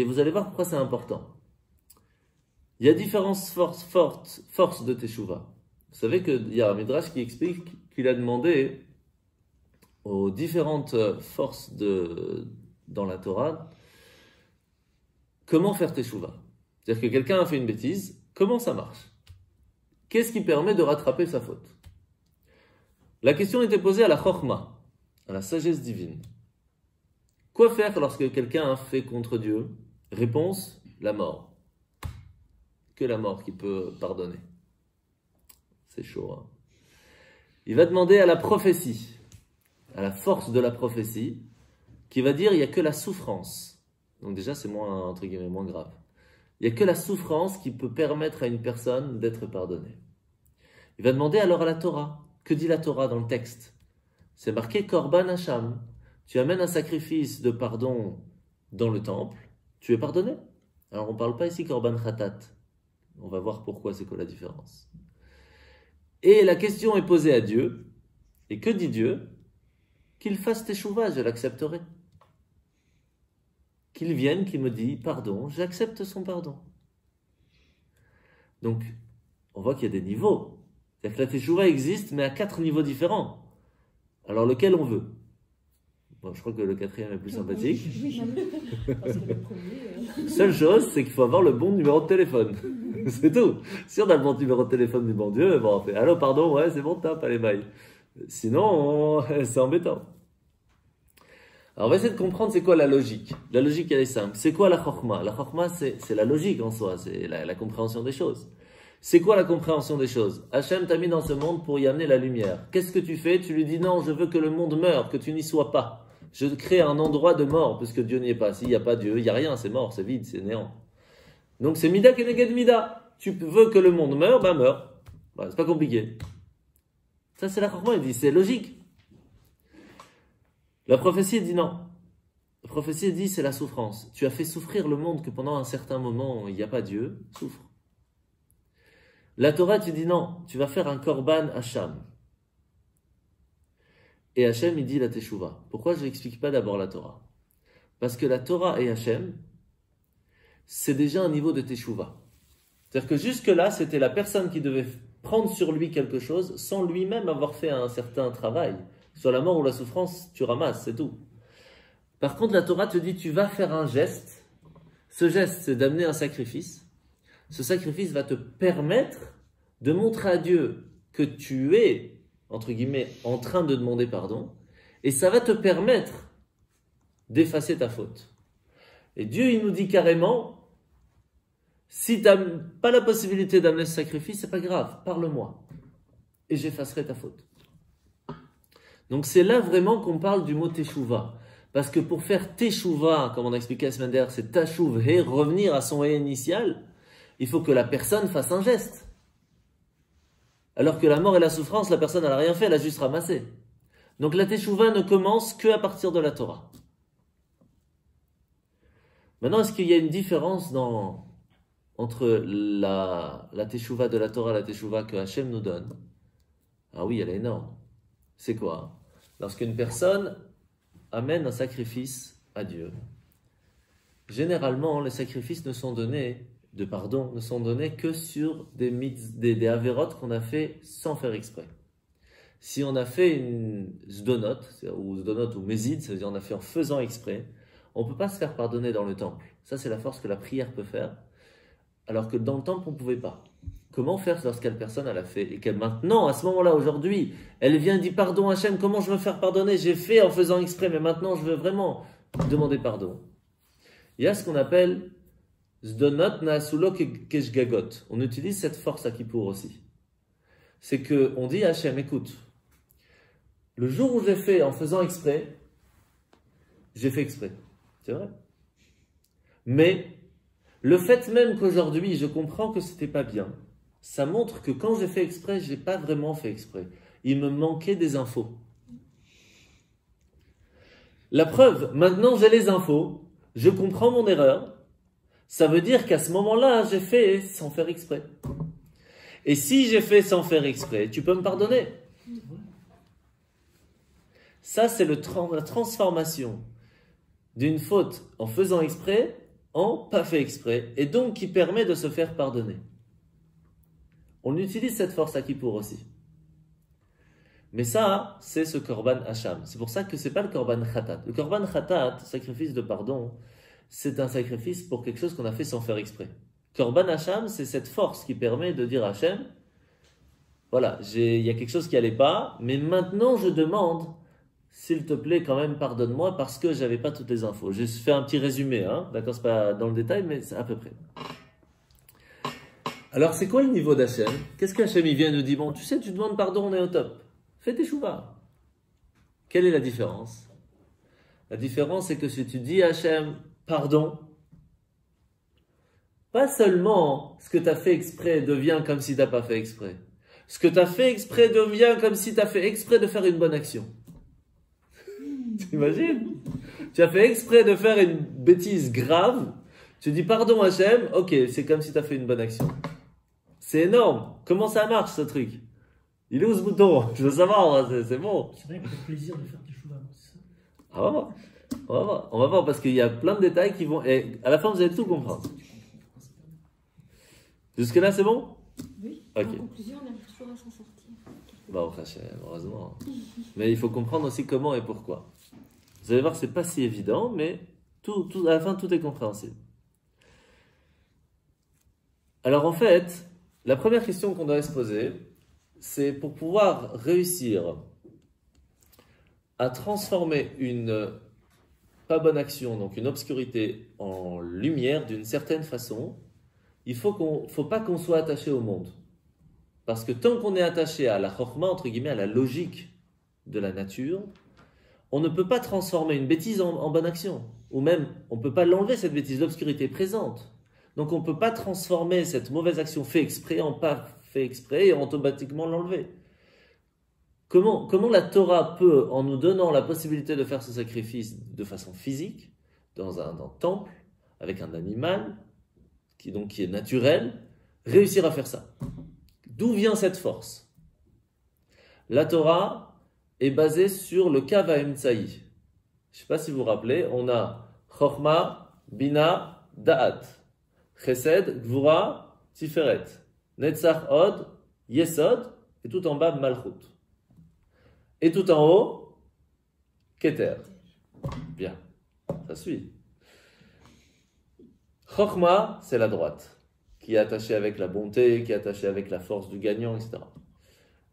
vous allez voir pourquoi c'est important. Il y a différentes forces de Teshuvah. Vous savez qu'il y a un Midrash qui explique qu'il a demandé aux différentes forces dans la Torah comment faire Teshuvah. C'est-à-dire que quelqu'un a fait une bêtise, comment ça marche? Qu'est-ce qui permet de rattraper sa faute? La question était posée à la Chokhmah, à la sagesse divine. Quoi faire lorsque quelqu'un a fait contre Dieu? Réponse, la mort. Que la mort qui peut pardonner. C'est chaud, hein? Il va demander à la prophétie, à la force de la prophétie, qui va dire il n'y a que la souffrance. Donc déjà c'est moins, entre guillemets, moins grave. Il n'y a que la souffrance qui peut permettre à une personne d'être pardonnée. Il va demander alors à la Torah. Que dit la Torah dans le texte? C'est marqué Korban Hacham. Tu amènes un sacrifice de pardon dans le temple, tu es pardonné. Alors on ne parle pas ici Korban Khatat. On va voir pourquoi c'est quoi la différence. Et la question est posée à Dieu. Et que dit Dieu? Qu'il fasse Teshuvah, je l'accepterai. Qu'il vienne, qu'il me dise pardon, j'accepte son pardon. Donc, on voit qu'il y a des niveaux. C'est-à-dire que la Teshuvah existe, mais à 4 niveaux différents. Alors, lequel on veut? Bon, je crois que le 4e est plus sympathique. Seule chose, c'est qu'il faut avoir le bon numéro de téléphone. C'est tout. Si on a le bon numéro de téléphone du bon Dieu, bon, on fait allô, pardon, ouais, c'est bon, tape, allez, bye. Sinon, c'est embêtant. Alors, on va essayer de comprendre c'est quoi la logique. La logique, elle est simple. C'est quoi la Chokhmah? La Chokhmah, c'est la logique en soi, c'est la compréhension des choses. C'est quoi la compréhension des choses? Hachem t'a mis dans ce monde pour y amener la lumière. Qu'est-ce que tu fais? Tu lui dis non, je veux que le monde meure, que tu n'y sois pas. Je crée un endroit de mort, puisque Dieu n'y est pas. S'il n'y a pas Dieu, il n'y a rien, c'est mort, c'est vide, c'est néant. Donc c'est Mida Keneged Mida. Tu veux que le monde meure, bah meure. Bah, c'est pas compliqué. Ça c'est la Chokhmah, il dit, c'est logique. La prophétie dit non. La prophétie dit c'est la souffrance. Tu as fait souffrir le monde que pendant un certain moment il n'y a pas Dieu, souffre. La Torah tu dis non, tu vas faire un korban Hacham. Et Hachem il dit la Teshuvah. Pourquoi je n'explique pas d'abord la Torah? Parce que la Torah et Hachem, c'est déjà un niveau de Teshuvah. C'est-à-dire que jusque-là, c'était la personne qui devait prendre sur lui quelque chose sans lui-même avoir fait un certain travail. Soit la mort ou la souffrance, tu ramasses, c'est tout. Par contre, la Torah te dit, tu vas faire un geste. Ce geste, c'est d'amener un sacrifice. Ce sacrifice va te permettre de montrer à Dieu que tu es entre guillemets, en train de demander pardon, et ça va te permettre d'effacer ta faute. Et Dieu, il nous dit carrément, si tu n'as pas la possibilité d'amener ce sacrifice, c'est pas grave, parle-moi, et j'effacerai ta faute. Donc c'est là vraiment qu'on parle du mot teshuva. Parce que pour faire teshuva, comme on a expliqué la semaine dernière, c'est tashuv, revenir à son initial, il faut que la personne fasse un geste. Alors que la mort et la souffrance, la personne n'a rien fait, elle a juste ramassé. Donc la teshuva ne commence qu'à partir de la Torah. Maintenant, est-ce qu'il y a une différence entre la teshuva de la Torah et la teshuva que Hachem nous donne? Ah oui, elle est énorme. C'est quoi? Lorsqu'une personne amène un sacrifice à Dieu, généralement, les sacrifices ne sont donnés, de pardon, ne sont donnés que sur des avérotes qu'on a fait sans faire exprès. Si on a fait une zdonot, ou mézid, c'est-à-dire on a fait en faisant exprès, on ne peut pas se faire pardonner dans le temple. Ça, c'est la force que la prière peut faire, alors que dans le temple, on ne pouvait pas. Comment faire lorsqu'une personne elle a fait et qu'elle maintenant, à ce moment-là, aujourd'hui, elle vient et dit pardon Hachem, comment je veux faire pardonner? J'ai fait en faisant exprès, mais maintenant je veux vraiment demander pardon. Il y a ce qu'on appelle zdonot naasulo keshgagot. On utilise cette force à Kippour aussi. C'est qu'on dit à Hachem, écoute, le jour où j'ai fait en faisant exprès, j'ai fait exprès. C'est vrai. Mais le fait même qu'aujourd'hui, je comprends que c'était pas bien, ça montre que quand j'ai fait exprès, je n'ai pas vraiment fait exprès. Il me manquait des infos. La preuve, maintenant j'ai les infos, je comprends mon erreur, ça veut dire qu'à ce moment-là, j'ai fait sans faire exprès. Et si j'ai fait sans faire exprès, tu peux me pardonner. Ça, c'est la transformation d'une faute en faisant exprès en pas fait exprès, et donc qui permet de se faire pardonner. On utilise cette force à Kippour aussi. Mais ça, c'est ce Korban Hacham. C'est pour ça que ce n'est pas le Korban Khatat. Le Korban Khatat, sacrifice de pardon, c'est un sacrifice pour quelque chose qu'on a fait sans faire exprès. Korban Hacham, c'est cette force qui permet de dire à Hachem, voilà, il y a quelque chose qui n'allait pas, mais maintenant je demande, s'il te plaît, quand même, pardonne-moi parce que je n'avais pas toutes les infos. J'ai fait un petit résumé, hein, d'accord, c'est pas dans le détail, mais c'est à peu près. Alors, c'est quoi le niveau d'Hachem? Qu'est-ce qu'Hachem il vient nous dire? Bon, tu sais, tu demandes pardon, on est au top. Fais tes chouvas. Quelle est la différence? La différence, c'est que si tu dis à Hachem, pardon, pas seulement ce que tu as fait exprès devient comme si tu n'as pas fait exprès. Ce que tu as fait exprès devient comme si tu as fait exprès de faire une bonne action. T'imagines? Tu as fait exprès de faire une bêtise grave. Tu dis pardon Hachem, ok, c'est comme si tu as fait une bonne action. C'est énorme. Comment ça marche ce truc? Il est où ce bouton? Je veux savoir, c'est bon. C'est vrai que le plaisir de faire des chouvas, c'est ça? Ah, on va voir. On va voir. On va voir parce qu'il y a plein de détails qui vont. Et à la fin, vous allez tout comprendre. Jusque-là, c'est bon? Oui. Ok. En conclusion, on arrive toujours à s'en sortir. Bah, heureusement. Mais il faut comprendre aussi comment et pourquoi. Vous allez voir, c'est pas si évident, mais à la fin, tout est compréhensible. Alors en fait, la première question qu'on doit se poser, c'est pour pouvoir réussir à transformer une pas bonne action, donc une obscurité, en lumière d'une certaine façon, il faut pas qu'on soit attaché au monde. Parce que tant qu'on est attaché à la chorma, entre guillemets, à la logique de la nature, on ne peut pas transformer une bêtise en bonne action. Ou même, on ne peut pas l'enlever, cette bêtise. L'obscurité est présente. Donc on ne peut pas transformer cette mauvaise action fait exprès en pas fait exprès et automatiquement l'enlever. Comment la Torah peut, en nous donnant la possibilité de faire ce sacrifice de façon physique, dans un temple, avec un animal, qui est naturel, réussir à faire ça? D'où vient cette force? La Torah est basée sur le Kav HaEmtsaï. Je ne sais pas si vous vous rappelez, on a Chochma, Bina, Da'at, Chesed, Gvura, Tiferet, Netzach Od, Yesod, et tout en bas Malchut. Et tout en haut, Keter. Bien, ça suit. Chochma, c'est la droite, qui est attachée avec la bonté, qui est attachée avec la force du gagnant, etc.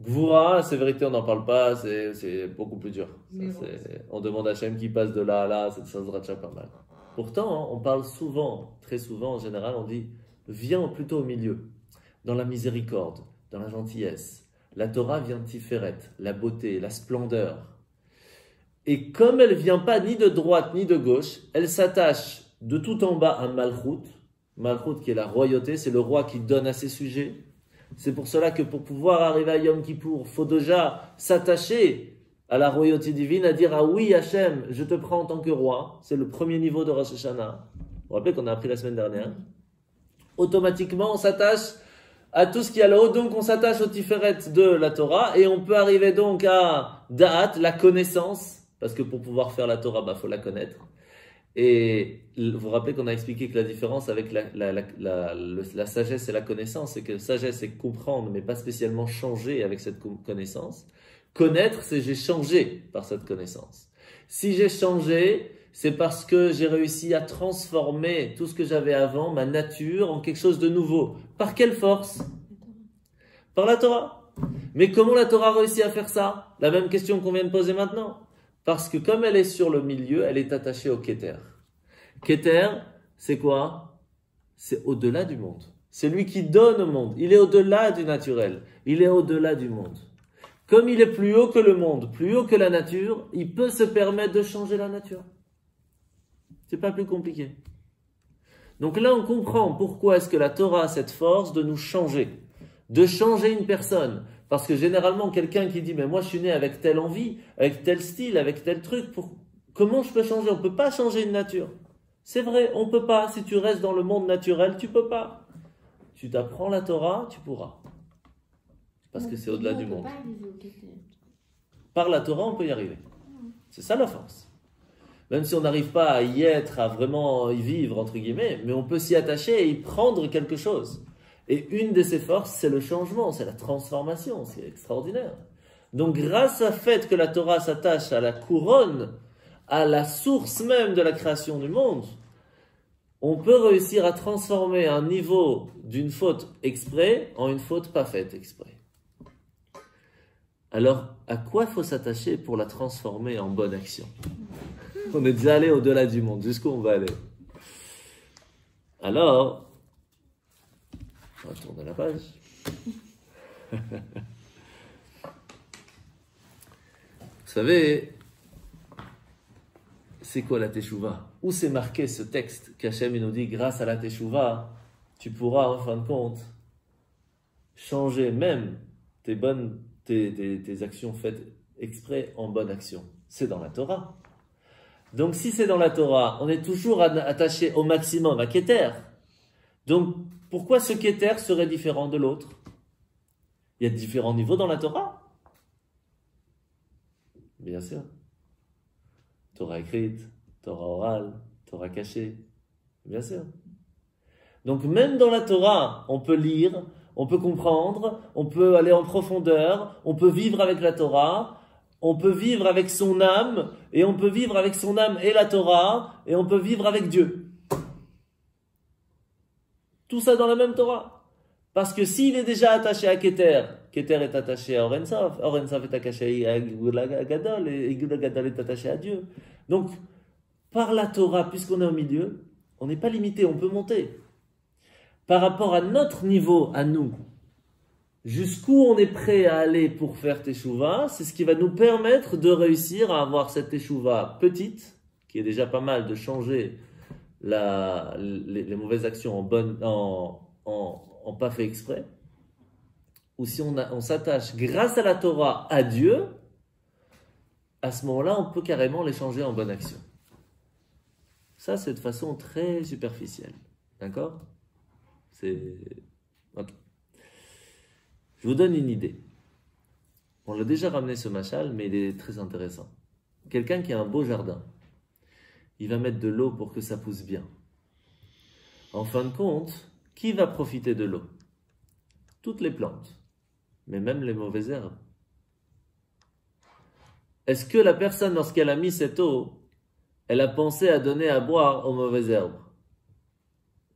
Gvura, c'est vérité, on n'en parle pas, c'est beaucoup plus dur. Mais Ça, bon. on demande à Hachem qui passe de là à là, ça sera déjà pas mal. Pourtant, on parle souvent, très souvent en général, on dit viens plutôt au milieu, dans la miséricorde, dans la gentillesse. La Torah vient de Tiferet, la beauté, la splendeur. Et comme elle vient pas ni de droite ni de gauche, elle s'attache de tout en bas à Malchut. Malchut qui est la royauté, c'est le roi qui donne à ses sujets. C'est pour cela que pour pouvoir arriver à Yom Kippour, il faut déjà s'attacher à la royauté divine, à dire ah oui Hachem, je te prends en tant que roi. C'est le premier niveau de Rosh Hashanah. Vous vous rappelez qu'on a appris la semaine dernière. Automatiquement, on s'attache à tout ce qui est là-haut, donc on s'attache au Tiferet de la Torah et on peut arriver donc à Da'at, la connaissance, parce que pour pouvoir faire la Torah, il faut la connaître. Et vous vous rappelez qu'on a expliqué que la différence avec la sagesse et la connaissance, c'est que la sagesse, c'est comprendre, mais pas spécialement changer avec cette connaissance. Connaître, c'est j'ai changé par cette connaissance. Si j'ai changé, c'est parce que j'ai réussi à transformer tout ce que j'avais avant, ma nature, en quelque chose de nouveau. Par quelle force? Par la Torah. Mais comment la Torah a réussi à faire ça? La même question qu'on vient de poser maintenant. Parce que comme elle est sur le milieu, elle est attachée au Keter. Keter, c'est quoi? C'est au-delà du monde. C'est lui qui donne au monde. Il est au-delà du naturel. Il est au-delà du monde. Comme il est plus haut que le monde, plus haut que la nature, il peut se permettre de changer la nature. C'est pas plus compliqué. Donc là, on comprend pourquoi est-ce que la Torah a cette force de nous changer, de changer une personne. Parce que généralement, quelqu'un qui dit, mais moi je suis né avec telle envie, avec tel style, avec tel truc, comment je peux changer? On ne peut pas changer une nature. C'est vrai, on ne peut pas. Si tu restes dans le monde naturel, tu ne peux pas. Tu t'apprends la Torah, tu pourras. Parce que c'est au-delà du monde. Par la Torah, on peut y arriver. C'est ça la force. Même si on n'arrive pas à y être, à vraiment y vivre, entre guillemets, mais on peut s'y attacher et y prendre quelque chose. Et une de ces forces, c'est le changement, c'est la transformation, c'est extraordinaire. Donc grâce au fait que la Torah s'attache à la couronne, à la source même de la création du monde, on peut réussir à transformer un niveau d'une faute exprès en une faute pas faite exprès. Alors, à quoi il faut s'attacher pour la transformer en bonne action? On est déjà allé au-delà du monde, jusqu'où on va aller? Alors, on va tourner la page. Vous savez, c'est quoi la teshuva? Où c'est marqué ce texte qu'Hachem nous dit, grâce à la teshuva, tu pourras en fin de compte changer même tes actions faites exprès en bonnes actions. C'est dans la Torah. Donc si c'est dans la Torah, on est toujours attaché au maximum à Keter. Donc pourquoi ce Keter serait différent de l'autre? Il y a différents niveaux dans la Torah. Bien sûr. Torah écrite, Torah orale, Torah cachée. Bien sûr. Donc même dans la Torah, on peut lire, on peut comprendre, on peut aller en profondeur, on peut vivre avec la Torah, on peut vivre avec son âme, et on peut vivre avec son âme et la Torah, et on peut vivre avec Dieu. Tout ça dans la même Torah. Parce que s'il est déjà attaché à Keter, Keter est attaché à Or Sof est attaché à Gula Gadol, et Gula Gadol est attaché à Dieu. Donc, par la Torah, puisqu'on est au milieu, on n'est pas limité, on peut monter. Par rapport à notre niveau, à nous, jusqu'où on est prêt à aller pour faire Teshuvah, c'est ce qui va nous permettre de réussir à avoir cette Teshuvah petite, qui est déjà pas mal de changer les mauvaises actions en pas fait exprès, ou si on s'attache grâce à la Torah à Dieu, à ce moment-là, on peut carrément les changer en bonne action. Ça, c'est de façon très superficielle. D'accord? Ok. Je vous donne une idée. On l'a déjà ramené ce machal, mais il est très intéressant. Quelqu'un qui a un beau jardin, il va mettre de l'eau pour que ça pousse bien. En fin de compte, qui va profiter de l'eau? Toutes les plantes, mais même les mauvaises herbes. Est-ce que la personne, lorsqu'elle a mis cette eau, elle a pensé à donner à boire aux mauvaises herbes?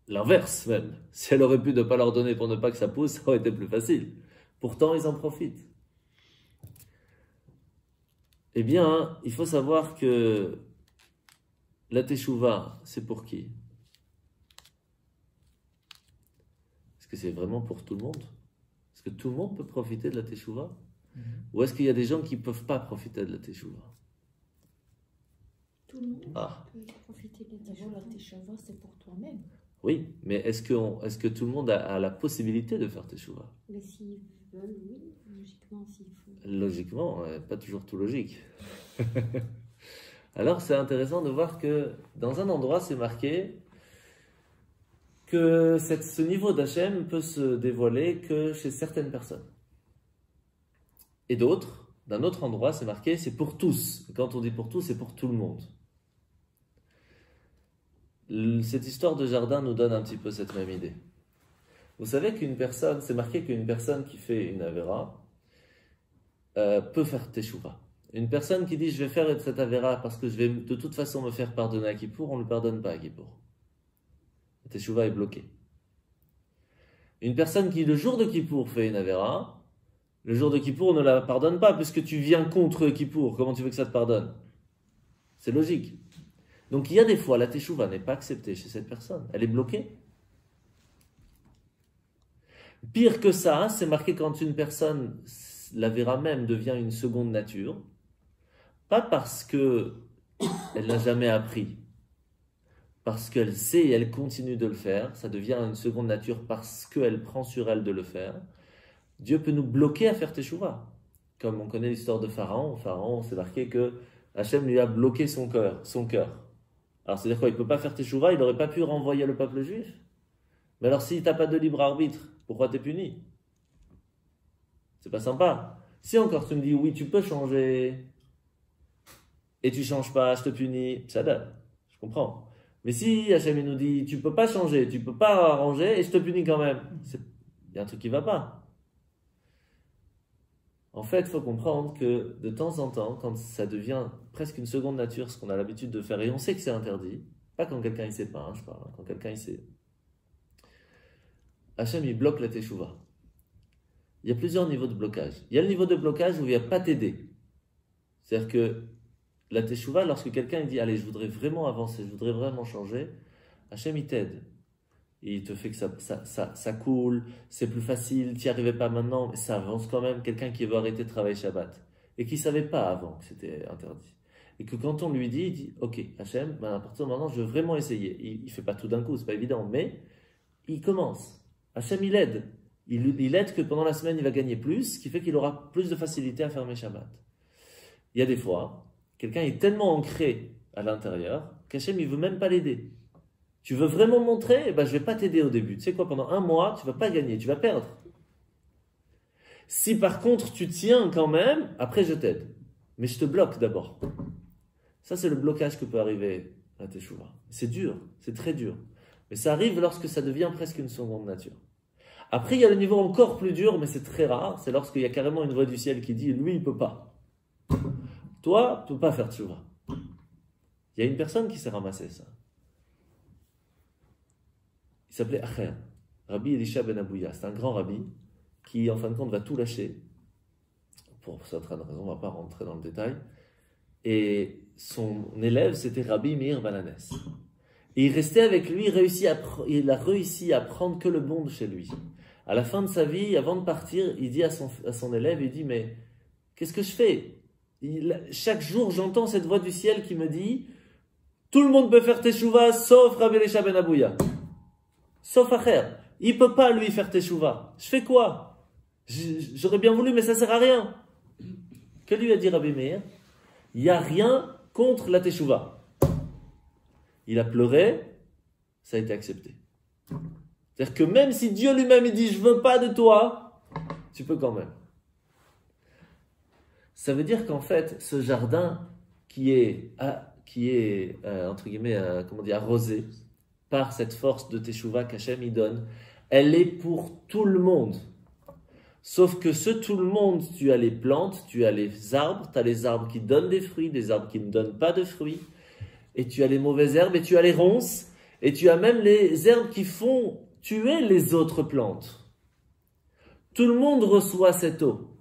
L'inverse même. Si elle aurait pu ne pas leur donner pour ne pas que ça pousse, ça aurait été plus facile. Pourtant, ils en profitent. Eh bien, il faut savoir que la teshuva, c'est pour qui? Est-ce que c'est vraiment pour tout le monde? Est-ce que tout le monde peut profiter de la teshuva? Ou est-ce qu'il y a des gens qui ne peuvent pas profiter de la teshuva? Tout le monde Ah. peut profiter de la D'abord, la teshuva. teshuva, c'est pour toi-même. Oui, mais est-ce que tout le monde a la possibilité de faire teshuva? Mais s'ils veulent, oui, logiquement, s'il faut. Logiquement, pas toujours tout logique. Alors c'est intéressant de voir que dans un endroit c'est marqué que ce niveau d'Hachem peut se dévoiler que chez certaines personnes. Et d'autres, d'un autre endroit c'est marqué c'est pour tous. Et quand on dit pour tous, c'est pour tout le monde. Cette histoire de jardin nous donne un petit peu cette même idée. Vous savez qu'une personne, c'est marqué qu'une personne qui fait une avéra peut faire teshuva. Une personne qui dit je vais faire cette avéra parce que je vais de toute façon me faire pardonner à Kippour, on ne le pardonne pas à Kippour. La teshuva est bloquée. Une personne qui le jour de Kippour fait une avéra, le jour de Kippour on ne la pardonne pas puisque tu viens contre Kippour. Comment tu veux que ça te pardonne? C'est logique. Donc il y a des fois la teshuva n'est pas acceptée chez cette personne, elle est bloquée. Pire que ça, c'est marqué quand une personne, l'avéra même devient une seconde nature, pas parce que elle n'a jamais appris, parce qu'elle sait et elle continue de le faire, ça devient une seconde nature parce qu'elle prend sur elle de le faire. Dieu peut nous bloquer à faire teshuva. Comme on connaît l'histoire de Pharaon, c'est marqué que Hachem lui a bloqué son cœur. Alors c'est-à-dire quoi? Il ne peut pas faire teshuva, il n'aurait pas pu renvoyer le peuple juif. Mais alors si tu n'as pas de libre arbitre, pourquoi tu es puni? C'est pas sympa. Si encore tu me dis oui, tu peux changer et tu changes pas, je te punis, ça donne. Je comprends. Mais si Hachem nous dit tu peux pas changer, tu peux pas arranger et je te punis quand même, il y a un truc qui va pas. En fait, il faut comprendre que de temps en temps, quand ça devient presque une seconde nature, ce qu'on a l'habitude de faire, et on sait que c'est interdit, pas quand quelqu'un ne sait pas, je parle, quand quelqu'un il sait, Hachem il bloque la teshuva. Il y a plusieurs niveaux de blocage. Il y a le niveau de blocage où il n'y a pas t'aider. C'est-à-dire que la teshuva, lorsque quelqu'un il dit allez, je voudrais vraiment avancer, je voudrais vraiment changer, Hachem il t'aide. Il te fait que ça coule, c'est plus facile, tu n'y arrivais pas maintenant, mais ça avance quand même. Quelqu'un qui veut arrêter de travailler Shabbat et qui ne savait pas avant que c'était interdit. Et que quand on lui dit, il dit ok, Hachem, à partir de maintenant, je veux vraiment essayer. Il ne fait pas tout d'un coup, c'est pas évident, mais il commence. Hachem, il aide. Il aide que pendant la semaine, il va gagner plus, ce qui fait qu'il aura plus de facilité à fermer Shabbat. Il y a des fois, quelqu'un est tellement ancré à l'intérieur qu'Hachem, il ne veut même pas l'aider. Tu veux vraiment montrer? Je ne vais pas t'aider au début. Tu sais quoi, pendant un mois, tu ne vas pas gagner, tu vas perdre. Si par contre, tu tiens quand même, après je t'aide. Mais je te bloque d'abord. Ça, c'est le blocage que peut arriver à teshuva. C'est dur, c'est très dur. Mais ça arrive lorsque ça devient presque une seconde nature. Après, il y a le niveau encore plus dur, mais c'est très rare. C'est lorsqu'il y a carrément une voix du ciel qui dit, lui, il ne peut pas. Toi, tu ne peux pas faire teshuva. Il y a une personne qui s'est ramassée ça. Il s'appelait Acher, Rabbi Elisha ben Abouya. C'est un grand rabbi qui, en fin de compte, va tout lâcher. Pour certaines raisons, on ne va pas rentrer dans le détail. Et son élève, c'était Rabbi Meir Balanes. Et il restait avec lui, il a réussi à prendre que le bon de chez lui. À la fin de sa vie, avant de partir, il dit à son élève, il dit, mais qu'est-ce que je fais? Chaque jour, j'entends cette voix du ciel qui me dit, tout le monde peut faire teshuva, sauf Rabbi Elisha ben Abouya. Sauf Acher. Il ne peut pas, lui, faire teshuva. Je fais quoi? J'aurais bien voulu, mais ça ne sert à rien. Que lui a dit Rabbi Meir? Il n'y a rien contre la teshuva. Il a pleuré, ça a été accepté. C'est-à-dire que même si Dieu lui-même il dit je veux pas de toi, tu peux quand même. Ça veut dire qu'en fait, ce jardin qui est entre guillemets, arrosé par cette force de teshuva qu'Hachem y donne, elle est pour tout le monde. Sauf que ce tout le monde, tu as les plantes, tu as les arbres, tu as les arbres qui donnent des fruits, des arbres qui ne donnent pas de fruits, et tu as les mauvaises herbes, et tu as les ronces, et tu as même les herbes qui font tuer les autres plantes. Tout le monde reçoit cette eau.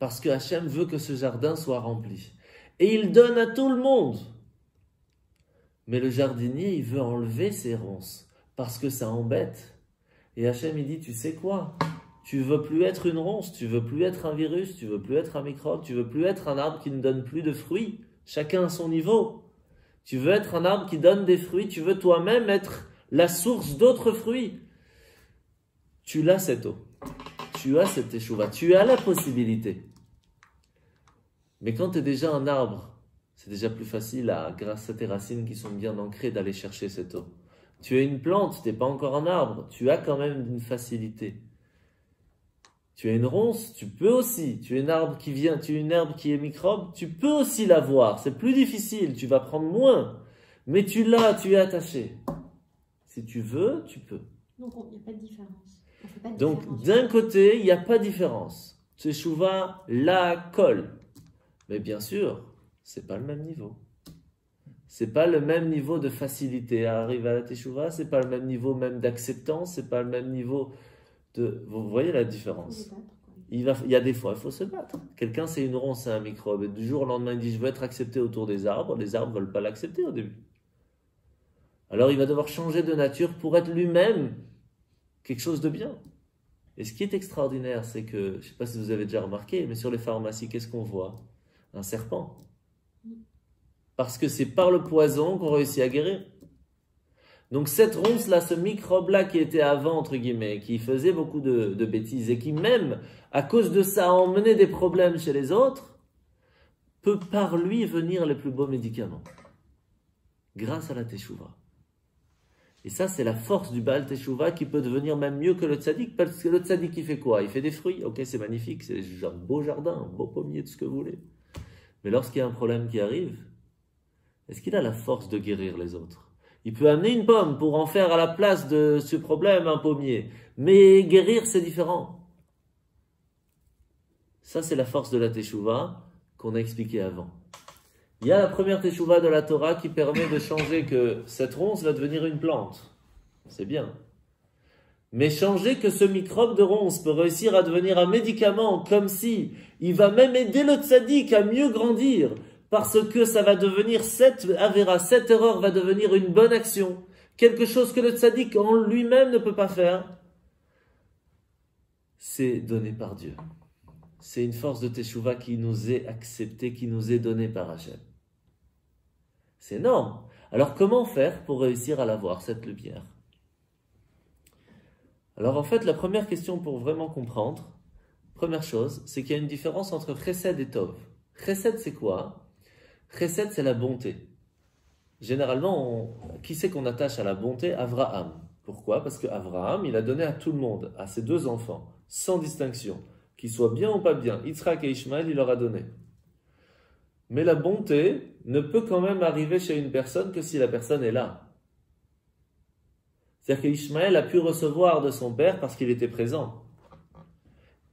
Parce que Hachem veut que ce jardin soit rempli. Et il donne à tout le monde. Mais le jardinier, il veut enlever ses ronces. Parce que ça embête. Et Hachem, il dit, tu sais quoi? Tu veux plus être une ronce, tu veux plus être un virus, tu veux plus être un microbe, tu veux plus être un arbre qui ne donne plus de fruits. Chacun à son niveau. Tu veux être un arbre qui donne des fruits, tu veux toi-même être la source d'autres fruits. Tu l'as cette eau. Tu as cette teshuva. Tu as la possibilité. Mais quand tu es déjà un arbre, c'est déjà plus facile, grâce à tes racines qui sont bien ancrées, d'aller chercher cette eau. Tu es une plante, tu n'es pas encore un arbre. Tu as quand même une facilité. Tu es une ronce, tu peux aussi. Tu es un arbre qui vient, tu es une herbe qui est microbe, tu peux aussi l'avoir. C'est plus difficile, tu vas prendre moins. Mais tu l'as, tu es attaché. Si tu veux, tu peux. Donc, il n'y a pas de différence. On fait pas de Donc, différence. d'un côté, il n'y a pas de différence. Teshuva, la colle. Mais bien sûr, c'est pas le même niveau. C'est pas le même niveau de facilité à arriver à la teshuva, c'est pas le même niveau même d'acceptance, c'est pas le même niveau de... Vous voyez la différence? Faut se battre, quoi. Il y a des fois, il faut se battre. Quelqu'un, c'est une ronce, c'est un microbe. Et du jour au lendemain, il dit, je veux être accepté autour des arbres. Les arbres ne veulent pas l'accepter au début. Alors, il va devoir changer de nature pour être lui-même quelque chose de bien. Et ce qui est extraordinaire, c'est que, je ne sais pas si vous avez déjà remarqué, mais sur les pharmacies, qu'est-ce qu'on voit? Un serpent. Parce que c'est par le poison qu'on réussit à guérir. Donc cette ronce-là, ce microbe-là qui était avant, entre guillemets, qui faisait beaucoup de bêtises et qui même, à cause de ça, a emmené des problèmes chez les autres, peut par lui venir les plus beaux médicaments. Grâce à la teshuva. Et ça, c'est la force du Baal Teshuva qui peut devenir même mieux que le tzaddik. Parce que le tzaddik, il fait quoi? Il fait des fruits. Ok, c'est magnifique, c'est un beau jardin, un beau pommier, tout ce que vous voulez. Mais lorsqu'il y a un problème qui arrive, est-ce qu'il a la force de guérir les autres? Il peut amener une pomme pour en faire à la place de ce problème un pommier. Mais guérir, c'est différent. Ça, c'est la force de la teshuva qu'on a expliqué avant. Il y a la première teshuva de la Torah qui permet de changer que cette ronce va devenir une plante. C'est bien. Mais changer que ce microbe de ronce peut réussir à devenir un médicament, comme si il va même aider le tzaddik à mieux grandir, parce que ça va devenir cette avéra, cette erreur va devenir une bonne action, quelque chose que le tzaddik en lui-même ne peut pas faire. C'est donné par Dieu. C'est une force de teshuva qui nous est acceptée, qui nous est donnée par Hachem. C'est énorme. Alors comment faire pour réussir à l'avoir, cette lumière? Alors en fait, la première question pour vraiment comprendre, première chose, c'est qu'il y a une différence entre chesed et tov. Chesed, c'est quoi? Chesed, c'est la bonté. Généralement, qui c'est qu'on attache à la bonté? Avraham. Pourquoi? Parce qu'Avraham, il a donné à tout le monde, à ses deux enfants, sans distinction. Qu'ils soient bien ou pas bien, Yitzhak et Ishmaël, il leur a donné. Mais la bonté ne peut quand même arriver chez une personne que si la personne est là. C'est-à-dire qu'Ishmaël a pu recevoir de son père parce qu'il était présent.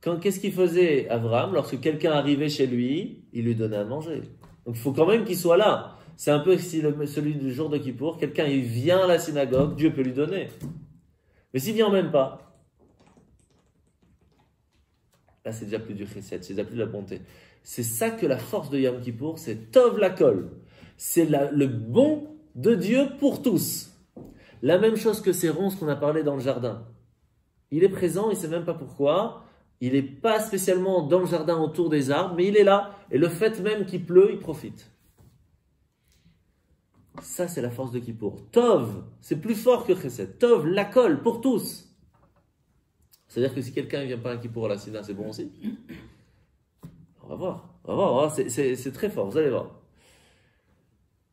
Qu'est-ce qu'il faisait Avraham? Lorsque quelqu'un arrivait chez lui, il lui donnait à manger. Donc il faut quand même qu'il soit là. C'est un peu si celui du jour de Kippour, quelqu'un il vient à la synagogue, Dieu peut lui donner. Mais s'il vient même pas, là c'est déjà plus du chesed, c'est déjà plus de la bonté. C'est ça que la force de Yom Kippour, c'est Tov Lakol. C'est le bon de Dieu pour tous. La même chose que ces ronces qu'on a parlé dans le jardin. Il est présent, il ne sait même pas pourquoi. Il n'est pas spécialement dans le jardin autour des arbres, mais il est là. Et le fait même qu'il pleut, il profite. Ça, c'est la force de Kippour. Tov, c'est plus fort que Chesed. Tov, Lakol, pour tous. C'est-à-dire que si quelqu'un ne vient pas à Kippour à la Sina, c'est bon aussi? On va voir. C'est très fort, vous allez voir.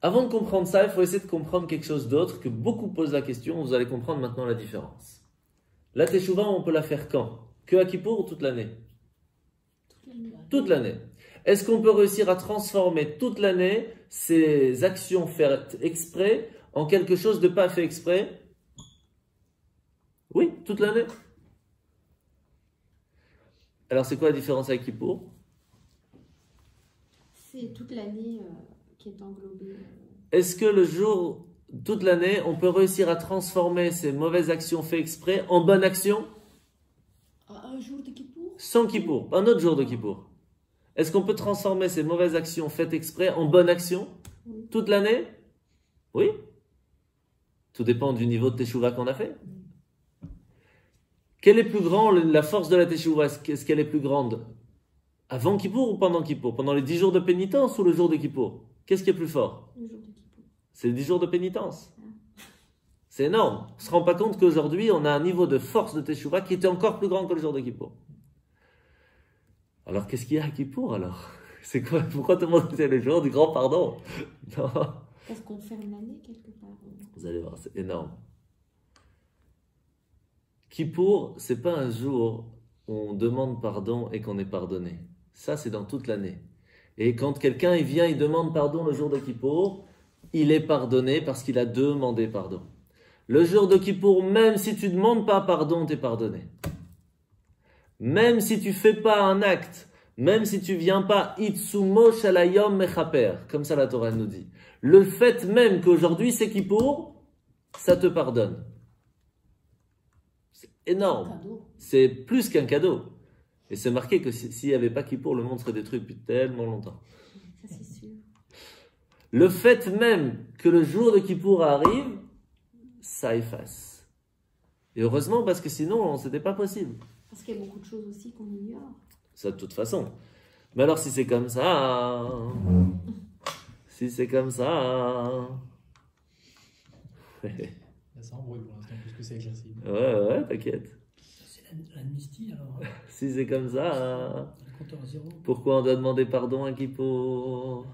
Avant de comprendre ça, il faut essayer de comprendre quelque chose d'autre que beaucoup posent la question. Vous allez comprendre maintenant la différence. La teshuva, on peut la faire quand? Que à Kippour ou toute l'année? Toute l'année. Est-ce qu'on peut réussir à transformer toute l'année ces actions faites exprès en quelque chose de pas fait exprès? Oui, toute l'année. Alors c'est quoi la différence avec Kippour? C'est toute l'année qui est englobée. Est-ce que le jour, toute l'année, on peut réussir à transformer ces mauvaises actions faites exprès en bonnes actions? Un jour de Kippour? Sans Kippour, un autre jour de Kippour. Est-ce qu'on peut transformer ces mauvaises actions faites exprès en bonnes actions Oui. toute l'année? Oui. Tout dépend du niveau de teshuva qu'on a fait. Quelle est plus grande, la force de la teshuva? Est-ce qu'elle est plus grande avant Kippour ou pendant Kippour? Pendant les 10 jours de pénitence ou le jour de Kippour? Qu'est-ce qui est plus fort? Le jour de Kippour. C'est les 10 jours de pénitence. C'est énorme. On ne se rend pas compte qu'aujourd'hui, on a un niveau de force de teshuva qui était encore plus grand que le jour de Kippour. Alors, qu'est-ce qu'il y a à Kippour, alors? C'est quoi? Pourquoi tout le monde c'est le jour du grand pardon? Non. Parce qu'on ferme l'année quelque part. Vous allez voir, c'est énorme. Kippour, c'est pas un jour où on demande pardon et qu'on est pardonné. Ça, c'est dans toute l'année. Et quand quelqu'un il vient, il demande pardon le jour de Kippour, il est pardonné parce qu'il a demandé pardon. Le jour de Kippour, même si tu ne demandes pas pardon, tu es pardonné. Même si tu fais pas un acte, même si tu viens pas itsumo shalayom mechaper, comme ça la Torah nous dit. Le fait même qu'aujourd'hui c'est Kippour, ça te pardonne. C'est énorme. Cadeau. C'est plus qu'un cadeau. Et c'est marqué que s'il n'y avait pas Kippour, le monde serait détruit depuis tellement longtemps. Ça c'est sûr. Le fait même que le jour de Kippour arrive, ça efface. Et heureusement, parce que sinon, c'était pas possible. Parce qu'il y a beaucoup de choses aussi qu'on ignore. Ça, de toute façon. Mais alors, si c'est comme ça... Si c'est comme ça... Là, ça embrouille pour l'instant, puisque c'est éclairci. Ouais, t'inquiète. C'est l'amnistie alors. Si c'est comme ça... Le compteur à zéro. Pourquoi on doit demander pardon à Kippour?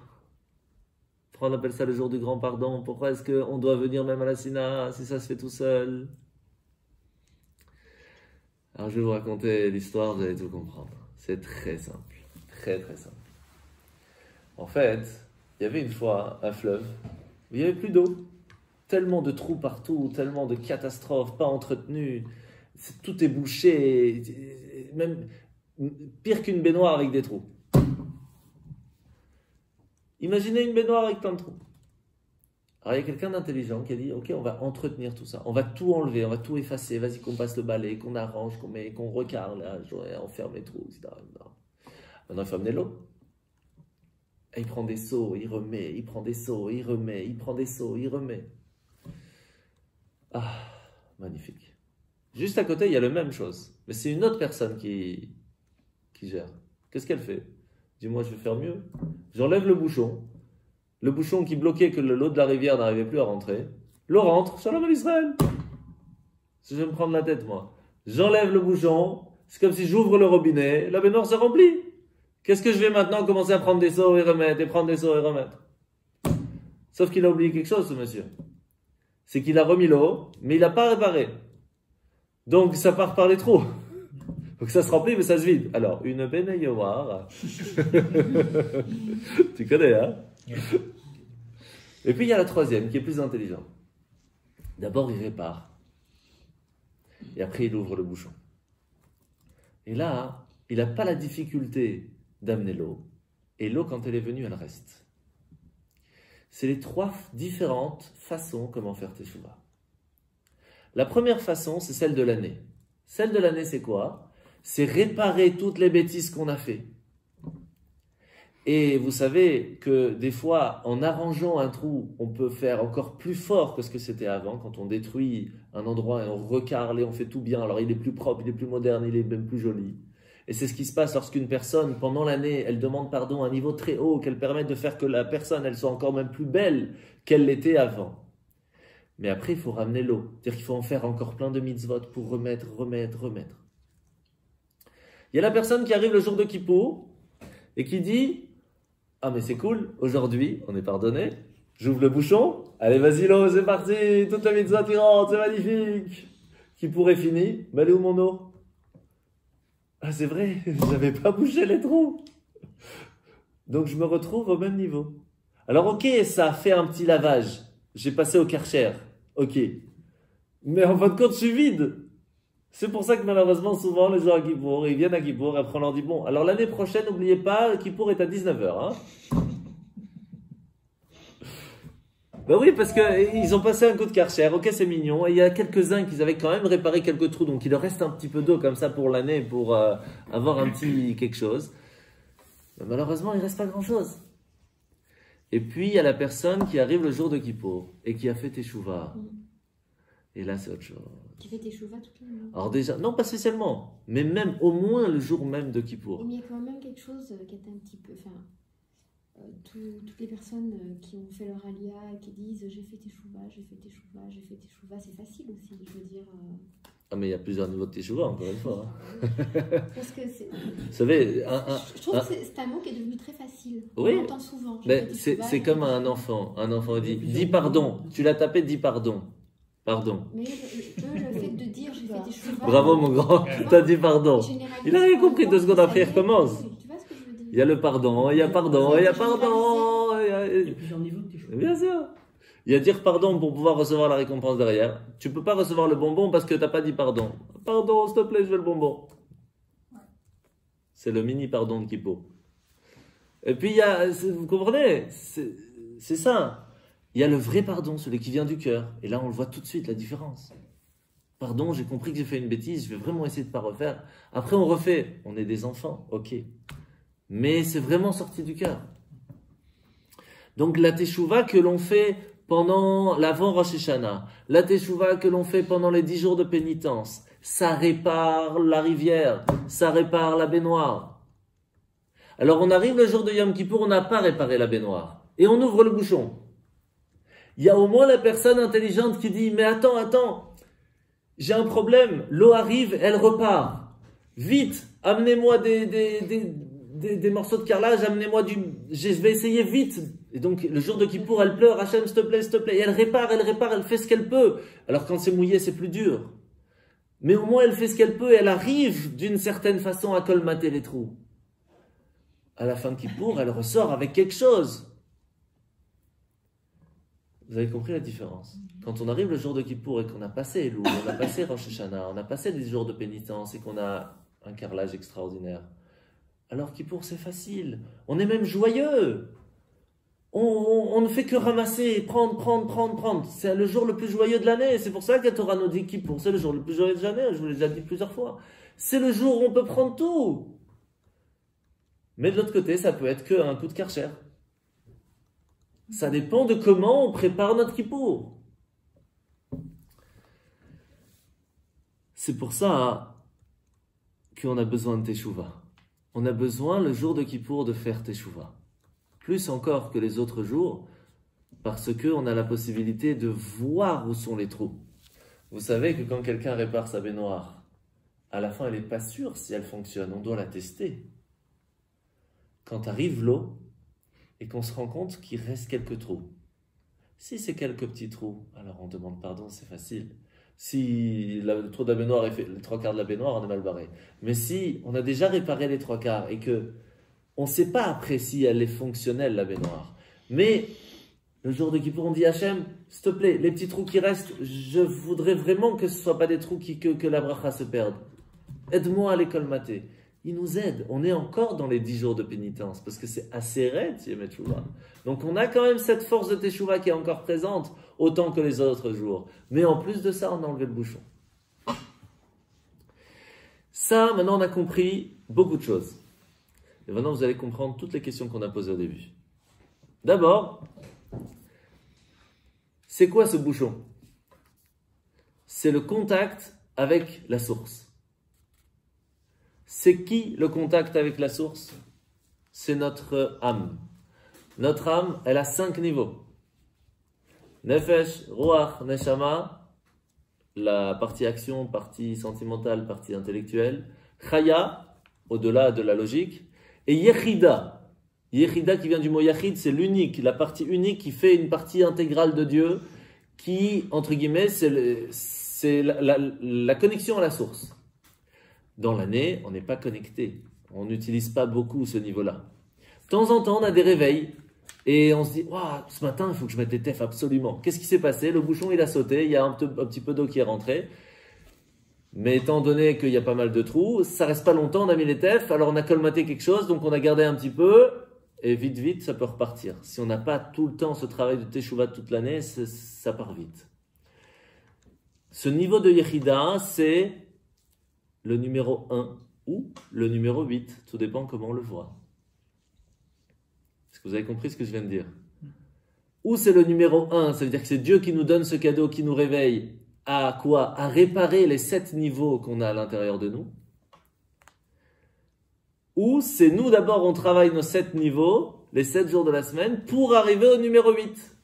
Pourquoi on appelle ça le jour du grand pardon? Pourquoi est-ce qu'on doit venir même à la Sina si ça se fait tout seul? Alors je vais vous raconter l'histoire, vous allez tout comprendre. C'est très simple. Très très simple. En fait, il y avait une fois un fleuve où il n'y avait plus d'eau. Tellement de trous partout, tellement de catastrophes, pas entretenues. Tout est bouché, même pire qu'une baignoire avec des trous. Imaginez une baignoire avec plein de trous. Alors il y a quelqu'un d'intelligent qui a dit, ok, on va entretenir tout ça, on va tout enlever, on va tout effacer, vas-y qu'on passe le balai, qu'on arrange, qu'on recarre, là, on ferme les trous, etc. Maintenant il faut amener l'eau. Et il prend des seaux, il remet, il prend des seaux, il remet, il prend des seaux, il remet. Ah, magnifique. Juste à côté, il y a la même chose, mais c'est une autre personne qui gère. Qu'est-ce qu'elle fait? Dis-moi, je vais faire mieux. J'enlève le bouchon qui bloquait que l'eau de la rivière n'arrivait plus à rentrer. L'eau rentre, Shalom à l'Israël. Je vais me prendre la tête, moi. J'enlève le bouchon, c'est comme si j'ouvre le robinet, la baignoire se remplit. Qu'est-ce que je vais maintenant commencer à prendre des seaux et remettre, et prendre des seaux et remettre? Sauf qu'il a oublié quelque chose, ce monsieur. C'est qu'il a remis l'eau, mais il n'a pas réparé. Donc ça part par les trous. Donc ça se remplit, mais ça se vide. Alors, une bénéyoir. Tu connais, hein? Et puis il y a la troisième, qui est plus intelligente. D'abord, il répare. Et après, il ouvre le bouchon. Et là, il n'a pas la difficulté d'amener l'eau. Et l'eau, quand elle est venue, elle reste. C'est les trois différentes façons comment faire teshuva. La première façon, c'est celle de l'année. Celle de l'année, c'est quoi? C'est réparer toutes les bêtises qu'on a fait. Et vous savez que des fois, en arrangeant un trou, on peut faire encore plus fort que ce que c'était avant. Quand on détruit un endroit et on recarre et on fait tout bien, alors il est plus propre, il est plus moderne, il est même plus joli. Et c'est ce qui se passe lorsqu'une personne, pendant l'année, elle demande pardon à un niveau très haut, qu'elle permette de faire que la personne, elle soit encore même plus belle qu'elle l'était avant. Mais après, il faut ramener l'eau. C'est-à-dire qu'il faut en faire encore plein de mitzvot pour remettre. Il y a la personne qui arrive le jour de Kippour et qui dit « Ah mais c'est cool, aujourd'hui, on est pardonné. J'ouvre le bouchon. Allez, vas-y l'eau, c'est parti. Toute la mitzvot qui rentre, c'est magnifique. Kippour est fini. Mais elle est où mon eau? Ah c'est vrai, j'avais pas bouché les trous. Donc je me retrouve au même niveau. Alors ok, ça a fait un petit lavage. J'ai passé au Karcher. Ok. Mais en fin de compte, je suis vide. C'est pour ça que malheureusement, souvent, les gens à Kippour, ils viennent à Kippour, et après on leur dit, bon, alors l'année prochaine, n'oubliez pas, Kippour est à 19h. Hein. Ben oui, parce qu'ils ont passé un coup de Karcher, ok, c'est mignon, et il y a quelques-uns qui avaient quand même réparé quelques trous, donc il leur reste un petit peu d'eau comme ça pour l'année, pour avoir un petit quelque chose. Mais malheureusement, il ne reste pas grand-chose. Et puis, il y a la personne qui arrive le jour de Kippour et qui a fait Teshuvah. Et là, c'est autre chose. Tu fais tes chouvas toute la nuit. Alors déjà, non pas spécialement, mais même au moins le jour même de Kippour. Mais il y a quand même quelque chose qui est un petit peu... Enfin, toutes les personnes qui ont fait leur alia et qui disent j'ai fait tes chouvas, j'ai fait tes chouvas, j'ai fait tes chouvas, c'est facile aussi, je veux dire... Ah mais il y a plusieurs niveaux de Teshuvah, encore une fois. Parce que c'est... Vous savez, Je trouve que c'est un mot qui est devenu très facile. On Oui. l'entend souvent. mais c'est comme un enfant. Un enfant dit, dis pardon. Tu l'as tapé, dis pardon. Pardon. Mais le fait de dire j'ai fait tes chouvas... Bravo mon grand, t'as dit pardon. Il a rien compris, 2 secondes après il recommence. Tu vois ce que je veux dire? Il y a le pardon, il y a pardon, il y a pardon. Il y a plusieurs niveaux de tes choix. Bien sûr. Il y a dire pardon pour pouvoir recevoir la récompense derrière. Tu peux pas recevoir le bonbon parce que t'as pas dit pardon. Pardon, s'il te plaît, je veux le bonbon. C'est le mini pardon de Kippo. Et puis il y a, vous comprenez, c'est ça. Il y a le vrai pardon, celui qui vient du cœur. Et là, on le voit tout de suite, la différence. Pardon, j'ai compris que j'ai fait une bêtise, je vais vraiment essayer de ne pas refaire. Après, on refait. On est des enfants, ok. Mais c'est vraiment sorti du cœur. Donc, la teshuva que l'on fait pendant l'avant Rosh Hashanah, la teshuva que l'on fait pendant les 10 jours de pénitence, ça répare la rivière, ça répare la baignoire. Alors, on arrive le jour de Yom Kippour, on n'a pas réparé la baignoire. Et on ouvre le bouchon. Il y a au moins la personne intelligente qui dit « Mais attends, j'ai un problème, l'eau arrive, elle repart. Vite, amenez-moi des morceaux de carrelage, amenez-moi je vais essayer vite. » Et donc, le jour de Kippour, elle pleure « Hachem, s'il te plaît. » Et elle répare, elle fait ce qu'elle peut. Alors, quand c'est mouillé, c'est plus dur. Mais au moins, elle fait ce qu'elle peut et elle arrive d'une certaine façon à colmater les trous. À la fin de Kippour, elle ressort avec quelque chose. Vous avez compris la différence? Quand on arrive le jour de Kippour et qu'on a passé Elul, on a passé Rosh Hashanah, on a passé des jours de pénitence et qu'on a un carrelage extraordinaire, alors Kippour c'est facile, on est même joyeux. On ne fait que ramasser, prendre. C'est le jour le plus joyeux de l'année. C'est pour ça que la Torah nous dit Kippour, c'est le jour le plus joyeux de l'année. Je vous l'ai déjà dit plusieurs fois. C'est le jour où on peut prendre tout. Mais de l'autre côté, ça peut être qu'un coup de karcher. Ça dépend de comment on prépare notre Kippour. C'est pour ça qu'on a besoin de Teshuvah. On a besoin le jour de Kippour de faire Teshuvah. Plus encore que les autres jours, parce qu'on a la possibilité de voir où sont les trous. Vous savez que quand quelqu'un répare sa baignoire, à la fin, elle n'est pas sûre si elle fonctionne. On doit la tester. Quand arrive l'eau, et qu'on se rend compte qu'il reste quelques trous. Si c'est quelques petits trous, alors on demande pardon, c'est facile. Si le trou de la baignoire est fait, les 3/4 de la baignoire, on est mal barré. Mais si on a déjà réparé les 3/4 et que on ne sait pas après si elle est fonctionnelle, la baignoire. Mais le jour de Kippour, on dit Hachem, s'il te plaît, les petits trous qui restent, je voudrais vraiment que ce ne soient pas des trous que la bracha se perde. Aide-moi à les colmater. Il nous aide. On est encore dans les 10 jours de pénitence parce que c'est assez raide, Yom Teshuvah. Donc on a quand même cette force de Teshuvah qui est encore présente autant que les autres jours. Mais en plus de ça, on a enlevé le bouchon. Ça, maintenant on a compris beaucoup de choses. Et maintenant vous allez comprendre toutes les questions qu'on a posées au début. D'abord, c'est quoi ce bouchon? C'est le contact avec la source. C'est qui le contact avec la source? C'est notre âme. Notre âme, elle a 5 niveaux. Nefesh, Ruach, Neshama, la partie action, partie sentimentale, partie intellectuelle. Chaya, au-delà de la logique. Et Yechida. Yechida qui vient du mot Yachid, c'est l'unique, la partie unique qui fait une partie intégrale de Dieu, qui, entre guillemets, c'est la connexion à la source. Dans l'année, on n'est pas connecté. On n'utilise pas beaucoup ce niveau-là. De temps en temps, on a des réveils et on se dit « ce matin, il faut que je mette des tefs absolument. » Qu'est-ce qui s'est passé? Le bouchon, il a sauté, il y a un petit peu d'eau qui est rentrée. Mais étant donné qu'il y a pas mal de trous, ça reste pas longtemps, on a mis les tefs, alors on a colmaté quelque chose, donc on a gardé un petit peu, et vite, ça peut repartir. Si on n'a pas tout le temps ce travail de Teshuvah toute l'année, ça part vite. Ce niveau de Yechida, c'est le numéro 1 ou le numéro 8, tout dépend comment on le voit. Est-ce que vous avez compris ce que je viens de dire? Ou c'est le numéro 1, ça veut dire que c'est Dieu qui nous donne ce cadeau, qui nous réveille à quoi? À réparer les 7 niveaux qu'on a à l'intérieur de nous. Ou c'est nous d'abord, on travaille nos 7 niveaux, les 7 jours de la semaine, pour arriver au numéro 8.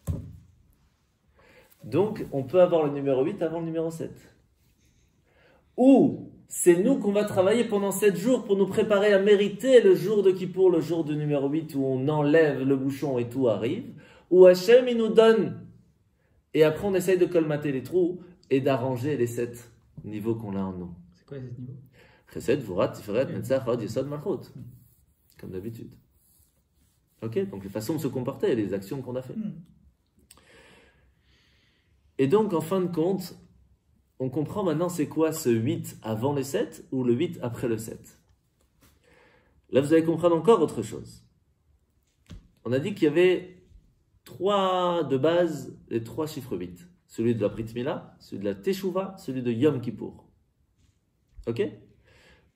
Donc, on peut avoir le numéro 8 avant le numéro 7. Ou c'est nous qu'on va travailler pendant 7 jours pour nous préparer à mériter le jour de Kippour, le jour du numéro 8 où on enlève le bouchon et tout arrive. Ou Hachem, il nous donne. Et après, on essaye de colmater les trous et d'arranger les 7 niveaux qu'on a en nous. C'est quoi les 7 niveaux? Chesed, Vurat, Tiferet, Netzach, Hod, Yesod, Malchut. Comme d'habitude. Ok? Donc, les façons de se comporter, les actions qu'on a faites. Et donc, en fin de compte, on comprend maintenant c'est quoi ce 8 avant le 7 ou le 8 après le 7. Là, vous allez comprendre encore autre chose. On a dit qu'il y avait 3 de base, les 3 chiffres 8. Celui de la Brit Mila, celui de la Teshuvah, celui de Yom Kippour. Ok?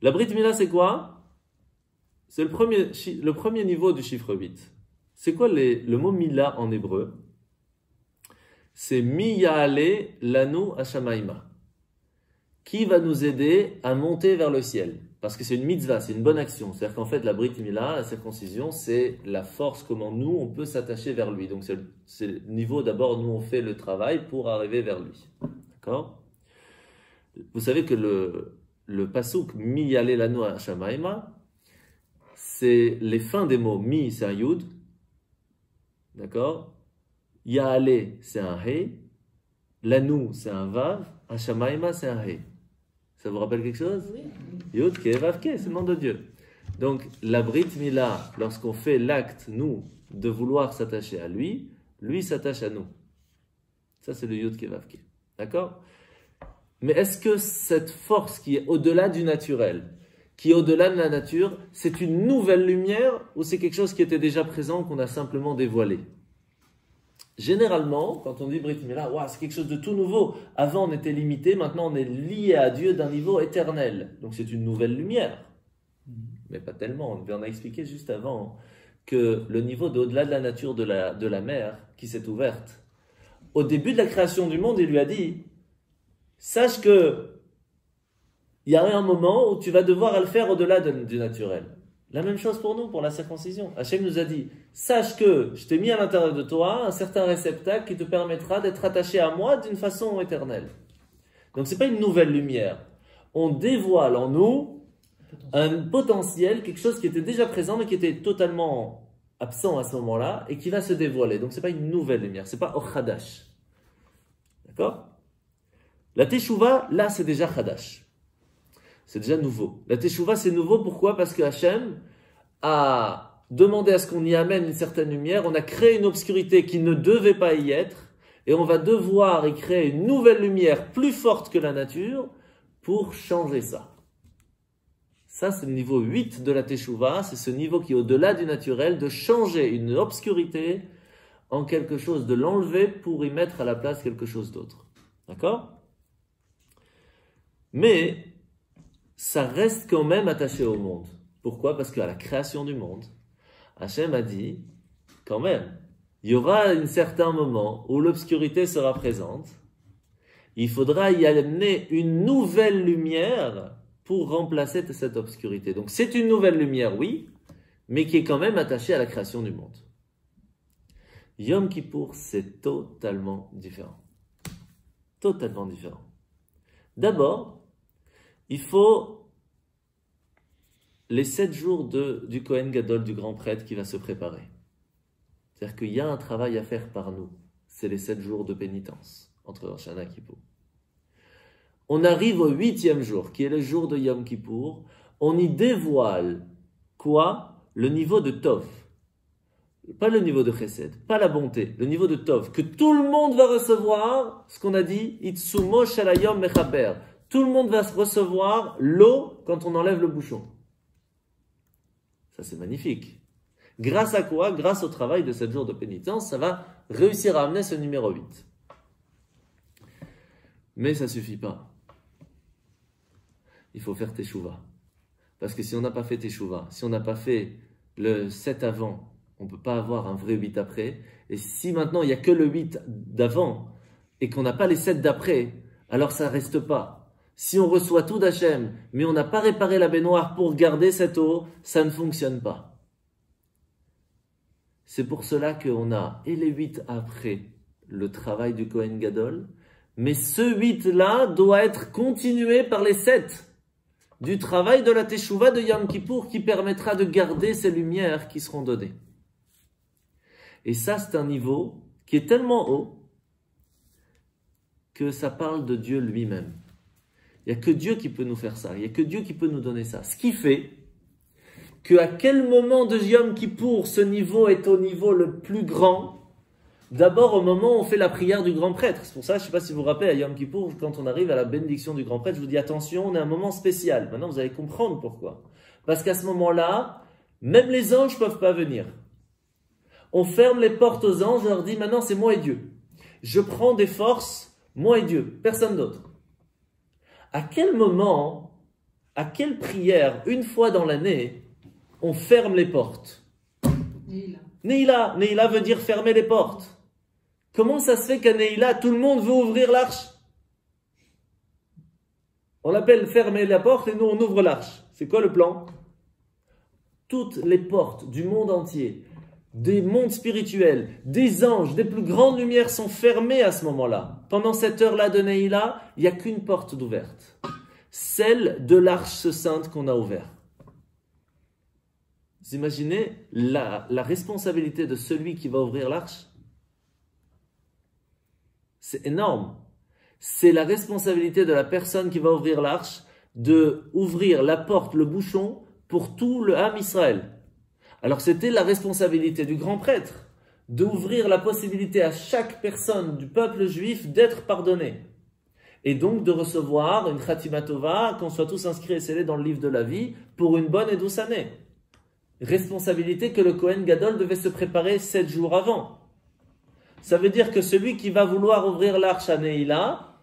La Brit Mila, c'est quoi? C'est le premier niveau du chiffre 8. C'est quoi le mot Mila en hébreu? C'est Mi Ya'ale Lanu Hashamaima. Qui va nous aider à monter vers le ciel? Parce que c'est une mitzvah, c'est une bonne action. C'est-à-dire qu'en fait, la Brit Mila, la circoncision, c'est la force, comment nous, on peut s'attacher vers lui. Donc c'est le niveau, d'abord, nous, on fait le travail pour arriver vers lui. D'accord? Vous savez que le pasuk Mi Ya'ale Lanu Hashamaima, c'est les fins des mots. Mi, c'est un yud. D'accord? Ya'ale, c'est un he. Lanu, c'est un vav. Hashamaima, c'est un he. Ça vous rappelle quelque chose? Oui. Yud, ke, vav, ke, c'est le nom de Dieu. Donc, la Brit Mila, lorsqu'on fait l'acte, nous, de vouloir s'attacher à lui, lui s'attache à nous. Ça, c'est le Yud, ke, vav, ke. D'accord? Mais est-ce que cette force qui est au-delà du naturel, qui est au-delà de la nature, c'est une nouvelle lumière ou c'est quelque chose qui était déjà présent qu'on a simplement dévoilé? Généralement, quand on dit Brit Mila, wow, c'est quelque chose de tout nouveau. Avant, on était limité, maintenant, on est lié à Dieu d'un niveau éternel. Donc, c'est une nouvelle lumière. Mais pas tellement. On a expliqué juste avant que le niveau d'au-delà de la nature de la mer qui s'est ouverte, au début de la création du monde, il lui a dit, sache que il y a un moment où tu vas devoir le faire au-delà du naturel. La même chose pour nous, pour la circoncision. Hachem nous a dit, sache que je t'ai mis à l'intérieur de toi un certain réceptacle qui te permettra d'être attaché à moi d'une façon éternelle. Donc ce n'est pas une nouvelle lumière. On dévoile en nous un potentiel, quelque chose qui était déjà présent mais qui était totalement absent à ce moment-là et qui va se dévoiler. Donc ce n'est pas une nouvelle lumière, ce n'est pas Ochadash. D'accord? La Teshuvah, là c'est déjà Chadash. C'est déjà nouveau. La Teshuvah, c'est nouveau. Pourquoi? Parce que Hachem a demandé à ce qu'on y amène une certaine lumière. On a créé une obscurité qui ne devait pas y être. Et on va devoir y créer une nouvelle lumière plus forte que la nature pour changer ça. Ça, c'est le niveau 8 de la Teshuvah. C'est ce niveau qui est au-delà du naturel, de changer une obscurité en quelque chose, de l'enlever pour y mettre à la place quelque chose d'autre. D'accord? Mais ça reste quand même attaché au monde. Pourquoi? Parce qu'à la création du monde, Hachem a dit, quand même, il y aura un certain moment où l'obscurité sera présente. Il faudra y amener une nouvelle lumière pour remplacer cette obscurité. Donc c'est une nouvelle lumière, oui, mais qui est quand même attachée à la création du monde. Yom Kippour, c'est totalement différent. Totalement différent. D'abord, il faut les 7 jours du Kohen Gadol, du grand prêtre, qui va se préparer. C'est-à-dire qu'il y a un travail à faire par nous. C'est les 7 jours de pénitence, entre Rosh Hashanah et Kippour. On arrive au 8e jour, qui est le jour de Yom Kippour. On y dévoile, quoi? Le niveau de Tov. Pas le niveau de Chesed, pas la bonté, le niveau de Tov. Que tout le monde va recevoir, ce qu'on a dit, Itsumo Shalayom Mechaber. Tout le monde va recevoir l'eau quand on enlève le bouchon. Ça, c'est magnifique. Grâce à quoi? Grâce au travail de 7 jours de pénitence, ça va réussir à amener ce numéro 8. Mais ça ne suffit pas. Il faut faire Teshuvah. Parce que si on n'a pas fait Teshuvah, si on n'a pas fait le 7 avant, On ne peut pas avoir un vrai 8 après. Et si maintenant il n'y a que le 8 d'avant et qu'on n'a pas les 7 d'après, alors ça ne reste pas. Si on reçoit tout d'Hachem, mais on n'a pas réparé la baignoire pour garder cette eau, ça ne fonctionne pas. C'est pour cela qu'on a et les 8 après le travail du Kohen Gadol, mais ce 8-là doit être continué par les 7 du travail de la Teshuvah de Yom Kippour qui permettra de garder ces lumières qui seront données. Et ça, c'est un niveau qui est tellement haut que ça parle de Dieu lui-même. Il n'y a que Dieu qui peut nous faire ça, il n'y a que Dieu qui peut nous donner ça. Ce qui fait qu'à quel moment de Yom Kippour ce niveau est au niveau le plus grand? D'abord au moment où on fait la prière du grand prêtre. C'est pour ça, je ne sais pas si vous vous rappelez, à Yom Kippour, quand on arrive à la bénédiction du grand prêtre, je vous dis attention, on est à un moment spécial. Maintenant, vous allez comprendre pourquoi. Parce qu'à ce moment-là, même les anges ne peuvent pas venir. On ferme les portes aux anges, on leur dit maintenant c'est moi et Dieu. Je prends des forces, moi et Dieu, personne d'autre. À quel moment, à quelle prière, une fois dans l'année, on ferme les portes? Neila. Neila veut dire fermer les portes. Comment ça se fait qu'à Neila, tout le monde veut ouvrir l'arche? On l'appelle fermer la porte et nous on ouvre l'arche. C'est quoi le plan? Toutes les portes du monde entier, des mondes spirituels, des anges, des plus grandes lumières sont fermées à ce moment-là. Pendant cette heure-là de Neila, il n'y a qu'une porte d'ouverte. Celle de l'arche sainte qu'on a ouverte. Vous imaginez la responsabilité de celui qui va ouvrir l'arche? C'est énorme. C'est la responsabilité de la personne qui va ouvrir l'arche de ouvrir la porte, le bouchon, pour tout le Ham Israël. Alors c'était la responsabilité du grand prêtre d'ouvrir la possibilité à chaque personne du peuple juif d'être pardonné. Et donc de recevoir une Khatima Tova, qu'on soit tous inscrits et scellés dans le livre de la vie, pour une bonne et douce année. Responsabilité que le Kohen Gadol devait se préparer 7 jours avant. Ça veut dire que celui qui va vouloir ouvrir l'arche à Neila,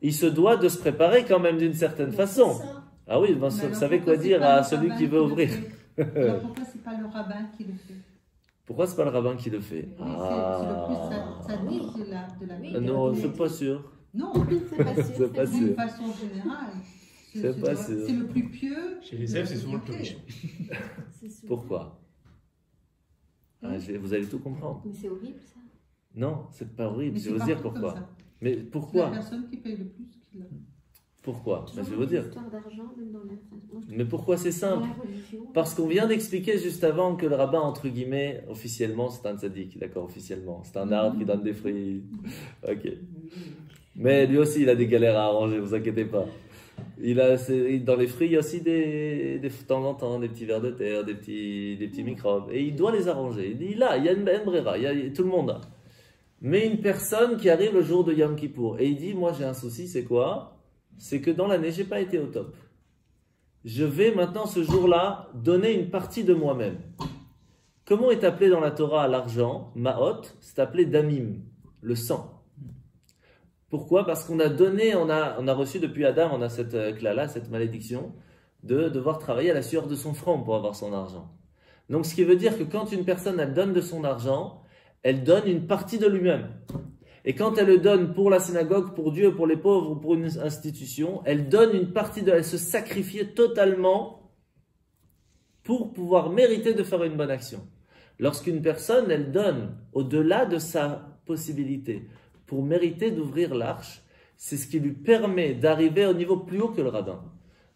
il se doit de se préparer quand même d'une certaine façon. Ah oui, vous savez quoi dire à celui qui veut ouvrir. Alors pourquoi c'est pas le rabbin qui le fait? Pourquoi c'est pas le rabbin qui le fait? C'est le plus sadique de la vie. Non, je suis pas sûr. Non, C'est pas sûr. C'est pas sûr. d'une façon générale. C'est pas sûr. C'est le plus pieux. Chez les elfes, c'est souvent le plus riche. Pourquoi? Vous allez tout comprendre. Mais c'est horrible ça. Non, c'est pas horrible. Mais Je vais vous c'est dire partout pourquoi. comme ça. Mais C'est la pourquoi? personne qui paye le plus qui l'a. Pourquoi? Toujours Je vais vous dire. Histoire d'argent, même dans la... Mais pourquoi c'est Dans simple? la religion. Parce qu'on vient d'expliquer juste avant que le rabbin, entre guillemets, officiellement, c'est un tzaddik, d'accord, officiellement. C'est un arbre qui donne des fruits. Ok. Mais lui aussi, il a des galères à arranger, vous inquiétez pas. Dans les fruits, il y a aussi de temps en temps, des petits vers de terre, des petits microbes. Et il doit les arranger. Il y a une brera, tout le monde a. Mais une personne qui arrive le jour de Yom Kippour, et il dit, moi j'ai un souci, c'est quoi? C'est que dans l'année, j'ai pas été au top. Je vais maintenant, ce jour-là, donner une partie de moi-même. Comment est appelé dans la Torah l'argent? Ma'ot, c'est appelé damim, le sang. Pourquoi? Parce qu'on a donné, on a reçu depuis Adam, on a cette éclat-là, cette malédiction, de devoir travailler à la sueur de son front pour avoir son argent. Donc ce qui veut dire que quand une personne, elle donne de son argent, elle donne une partie de lui-même. Et quand elle le donne pour la synagogue, pour Dieu, pour les pauvres ou pour une institution, elle donne une partie elle se sacrifie totalement pour pouvoir mériter de faire une bonne action. Lorsqu'une personne, elle donne au-delà de sa possibilité pour mériter d'ouvrir l'arche, c'est ce qui lui permet d'arriver au niveau plus haut que le rabbin.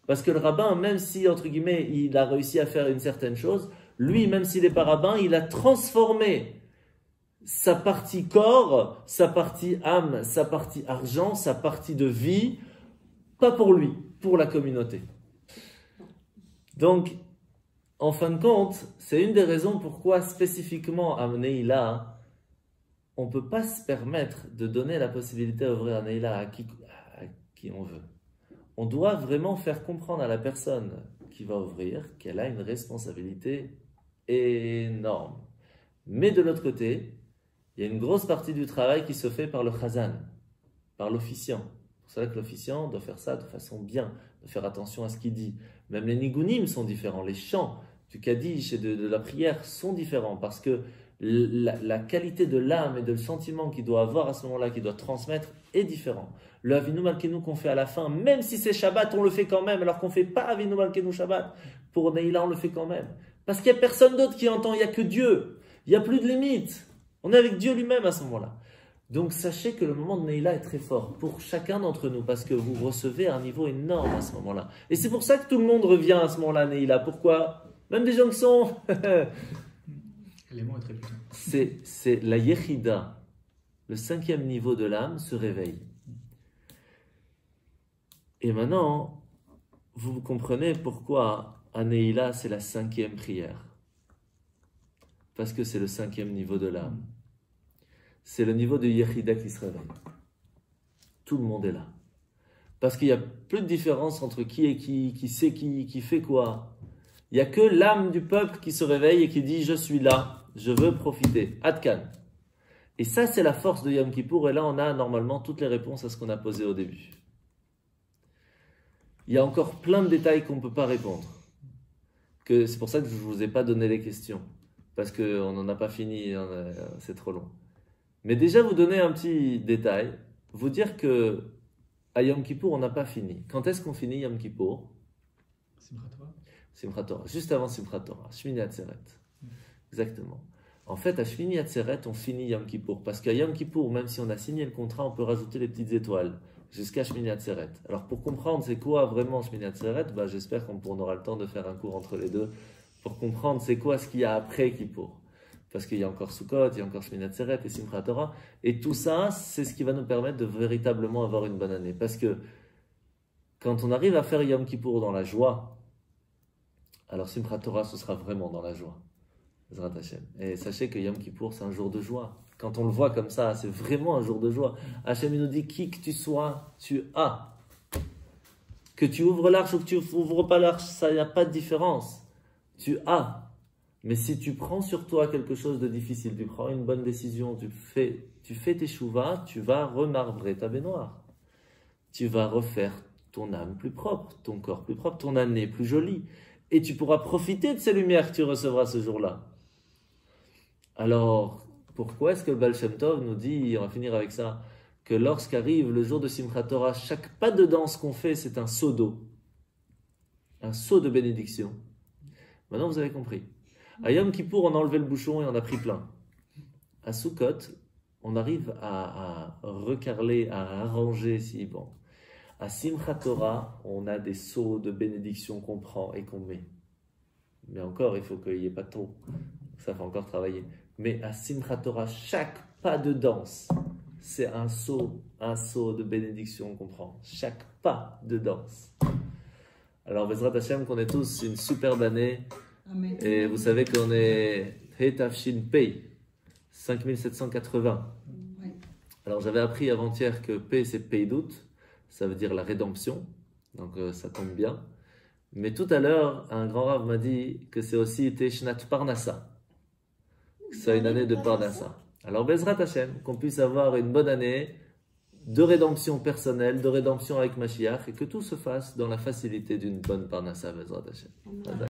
Parce que le rabbin, même si, entre guillemets, il a réussi à faire une certaine chose, lui, même s'il n'est pas rabbin, il a transformé sa partie corps, sa partie âme, sa partie argent, sa partie de vie, pas pour lui, pour la communauté. Donc, en fin de compte, c'est une des raisons pourquoi spécifiquement à Neila, on ne peut pas se permettre de donner la possibilité d'ouvrir à Neila à qui on veut. On doit vraiment faire comprendre à la personne qui va ouvrir qu'elle a une responsabilité énorme. Mais de l'autre côté, il y a une grosse partie du travail qui se fait par le chazan, par l'officiant. C'est vrai que l'officiant doit faire ça de façon bien, doit faire attention à ce qu'il dit. Même les nigunim sont différents, les chants du Kaddish et de la prière sont différents parce que la qualité de l'âme et de le sentiment qu'il doit avoir à ce moment-là, qu'il doit transmettre, est différent. Le Avinu Malkeinu qu'on fait à la fin, même si c'est Shabbat, on le fait quand même, alors qu'on ne fait pas Avinu Malkeinu Shabbat. Pour Neila, on le fait quand même. Parce qu'il n'y a personne d'autre qui entend, il n'y a que Dieu. Il n'y a plus de limite. On est avec Dieu lui-même à ce moment-là. Donc sachez que le moment de Neila est très fort pour chacun d'entre nous parce que vous recevez un niveau énorme à ce moment-là. Et c'est pour ça que tout le monde revient à ce moment-là à Neila. Pourquoi? Même des gens qui sont... L'élément est très puissant. C'est la Yechida, le 5e niveau de l'âme, se réveille. Et maintenant, vous comprenez pourquoi à Neila, c'est la 5e prière. Parce que c'est le 5e niveau de l'âme. C'est le niveau de Yechida qui se réveille. Tout le monde est là. Parce qu'il n'y a plus de différence entre qui est qui sait qui fait quoi. Il n'y a que l'âme du peuple qui se réveille et qui dit « Je suis là, je veux profiter. » Adkan. Et ça, c'est la force de Yom Kippour. Et là, on a normalement toutes les réponses à ce qu'on a posé au début. Il y a encore plein de détails qu'on ne peut pas répondre. C'est pour ça que je ne vous ai pas donné les questions. Parce qu'on n'en a pas fini, c'est trop long. Mais déjà, vous donner un petit détail. Vous dire que à Yom Kippour, on n'a pas fini. Quand est-ce qu'on finit Yom Kippour? Simchat Torah. Simchat Torah, juste avant Simchat Torah, Shmini Atzeret. Exactement. En fait, à Shmini Atzeret, on finit Yom Kippour. Parce qu'à Yom Kippour, même si on a signé le contrat, on peut rajouter les petites étoiles jusqu'à Shmini Atzeret. Alors, pour comprendre c'est quoi vraiment Shmini Atzeret, j'espère qu'on aura le temps de faire un cours entre les deux pour comprendre c'est quoi ce qu'il y a après Kippour. Parce qu'il y a encore Sukkot, il y a encore Shmini Atzeret et Simchat Torah. Et tout ça, c'est ce qui va nous permettre de véritablement avoir une bonne année. Parce que quand on arrive à faire Yom Kippour dans la joie, alors Simchat Torah, ce sera vraiment dans la joie. Et sachez que Yom Kippour, c'est un jour de joie. Quand on le voit comme ça, c'est vraiment un jour de joie. Hachem, il nous dit, qui que tu sois, tu as. Que tu ouvres l'arche ou que tu ouvres pas l'arche, ça n'y a pas de différence. Tu as. Mais si tu prends sur toi quelque chose de difficile, tu prends une bonne décision, tu fais tes chouvas, tu vas remarbrer ta baignoire. Tu vas refaire ton âme plus propre, ton corps plus propre, ton année plus jolie. Et tu pourras profiter de ces lumières que tu recevras ce jour-là. Alors, pourquoi est-ce que le Baal Shem Tov nous dit, on va finir avec ça, que lorsqu'arrive le jour de Simchat Torah, chaque pas de danse qu'on fait, c'est un seau d'eau. Un seau de bénédiction. Maintenant, vous avez compris. À Yom Kippour, on a enlevé le bouchon et on a pris plein. À Sukkot, on arrive à recarler, à arranger, si bon. À Simchat Torah, on a des seaux de bénédiction qu'on prend et qu'on met. Mais encore, il faut qu'il n'y ait pas trop. Ça fait encore travailler. Mais à Simchat Torah, chaque pas de danse, c'est un seau de bénédiction qu'on prend. Chaque pas de danse. Alors, Bezrat Hashem, qu'on ait tous une superbe année. Amen. Et vous savez qu'on est Hetafshin Pei, 5780. Oui. Alors, j'avais appris avant-hier que Pei, c'est Peidut. Ça veut dire la rédemption. Donc, ça tombe bien. Mais tout à l'heure, un grand rave m'a dit que c'est aussi Teshnat Parnassa. C'est une année de Parnassa. Alors, Bezrat Hashem, qu'on puisse avoir une bonne année de rédemption personnelle, de rédemption avec Mashiach, et que tout se fasse dans la facilité d'une bonne Parnassa, Bezrat Hashem.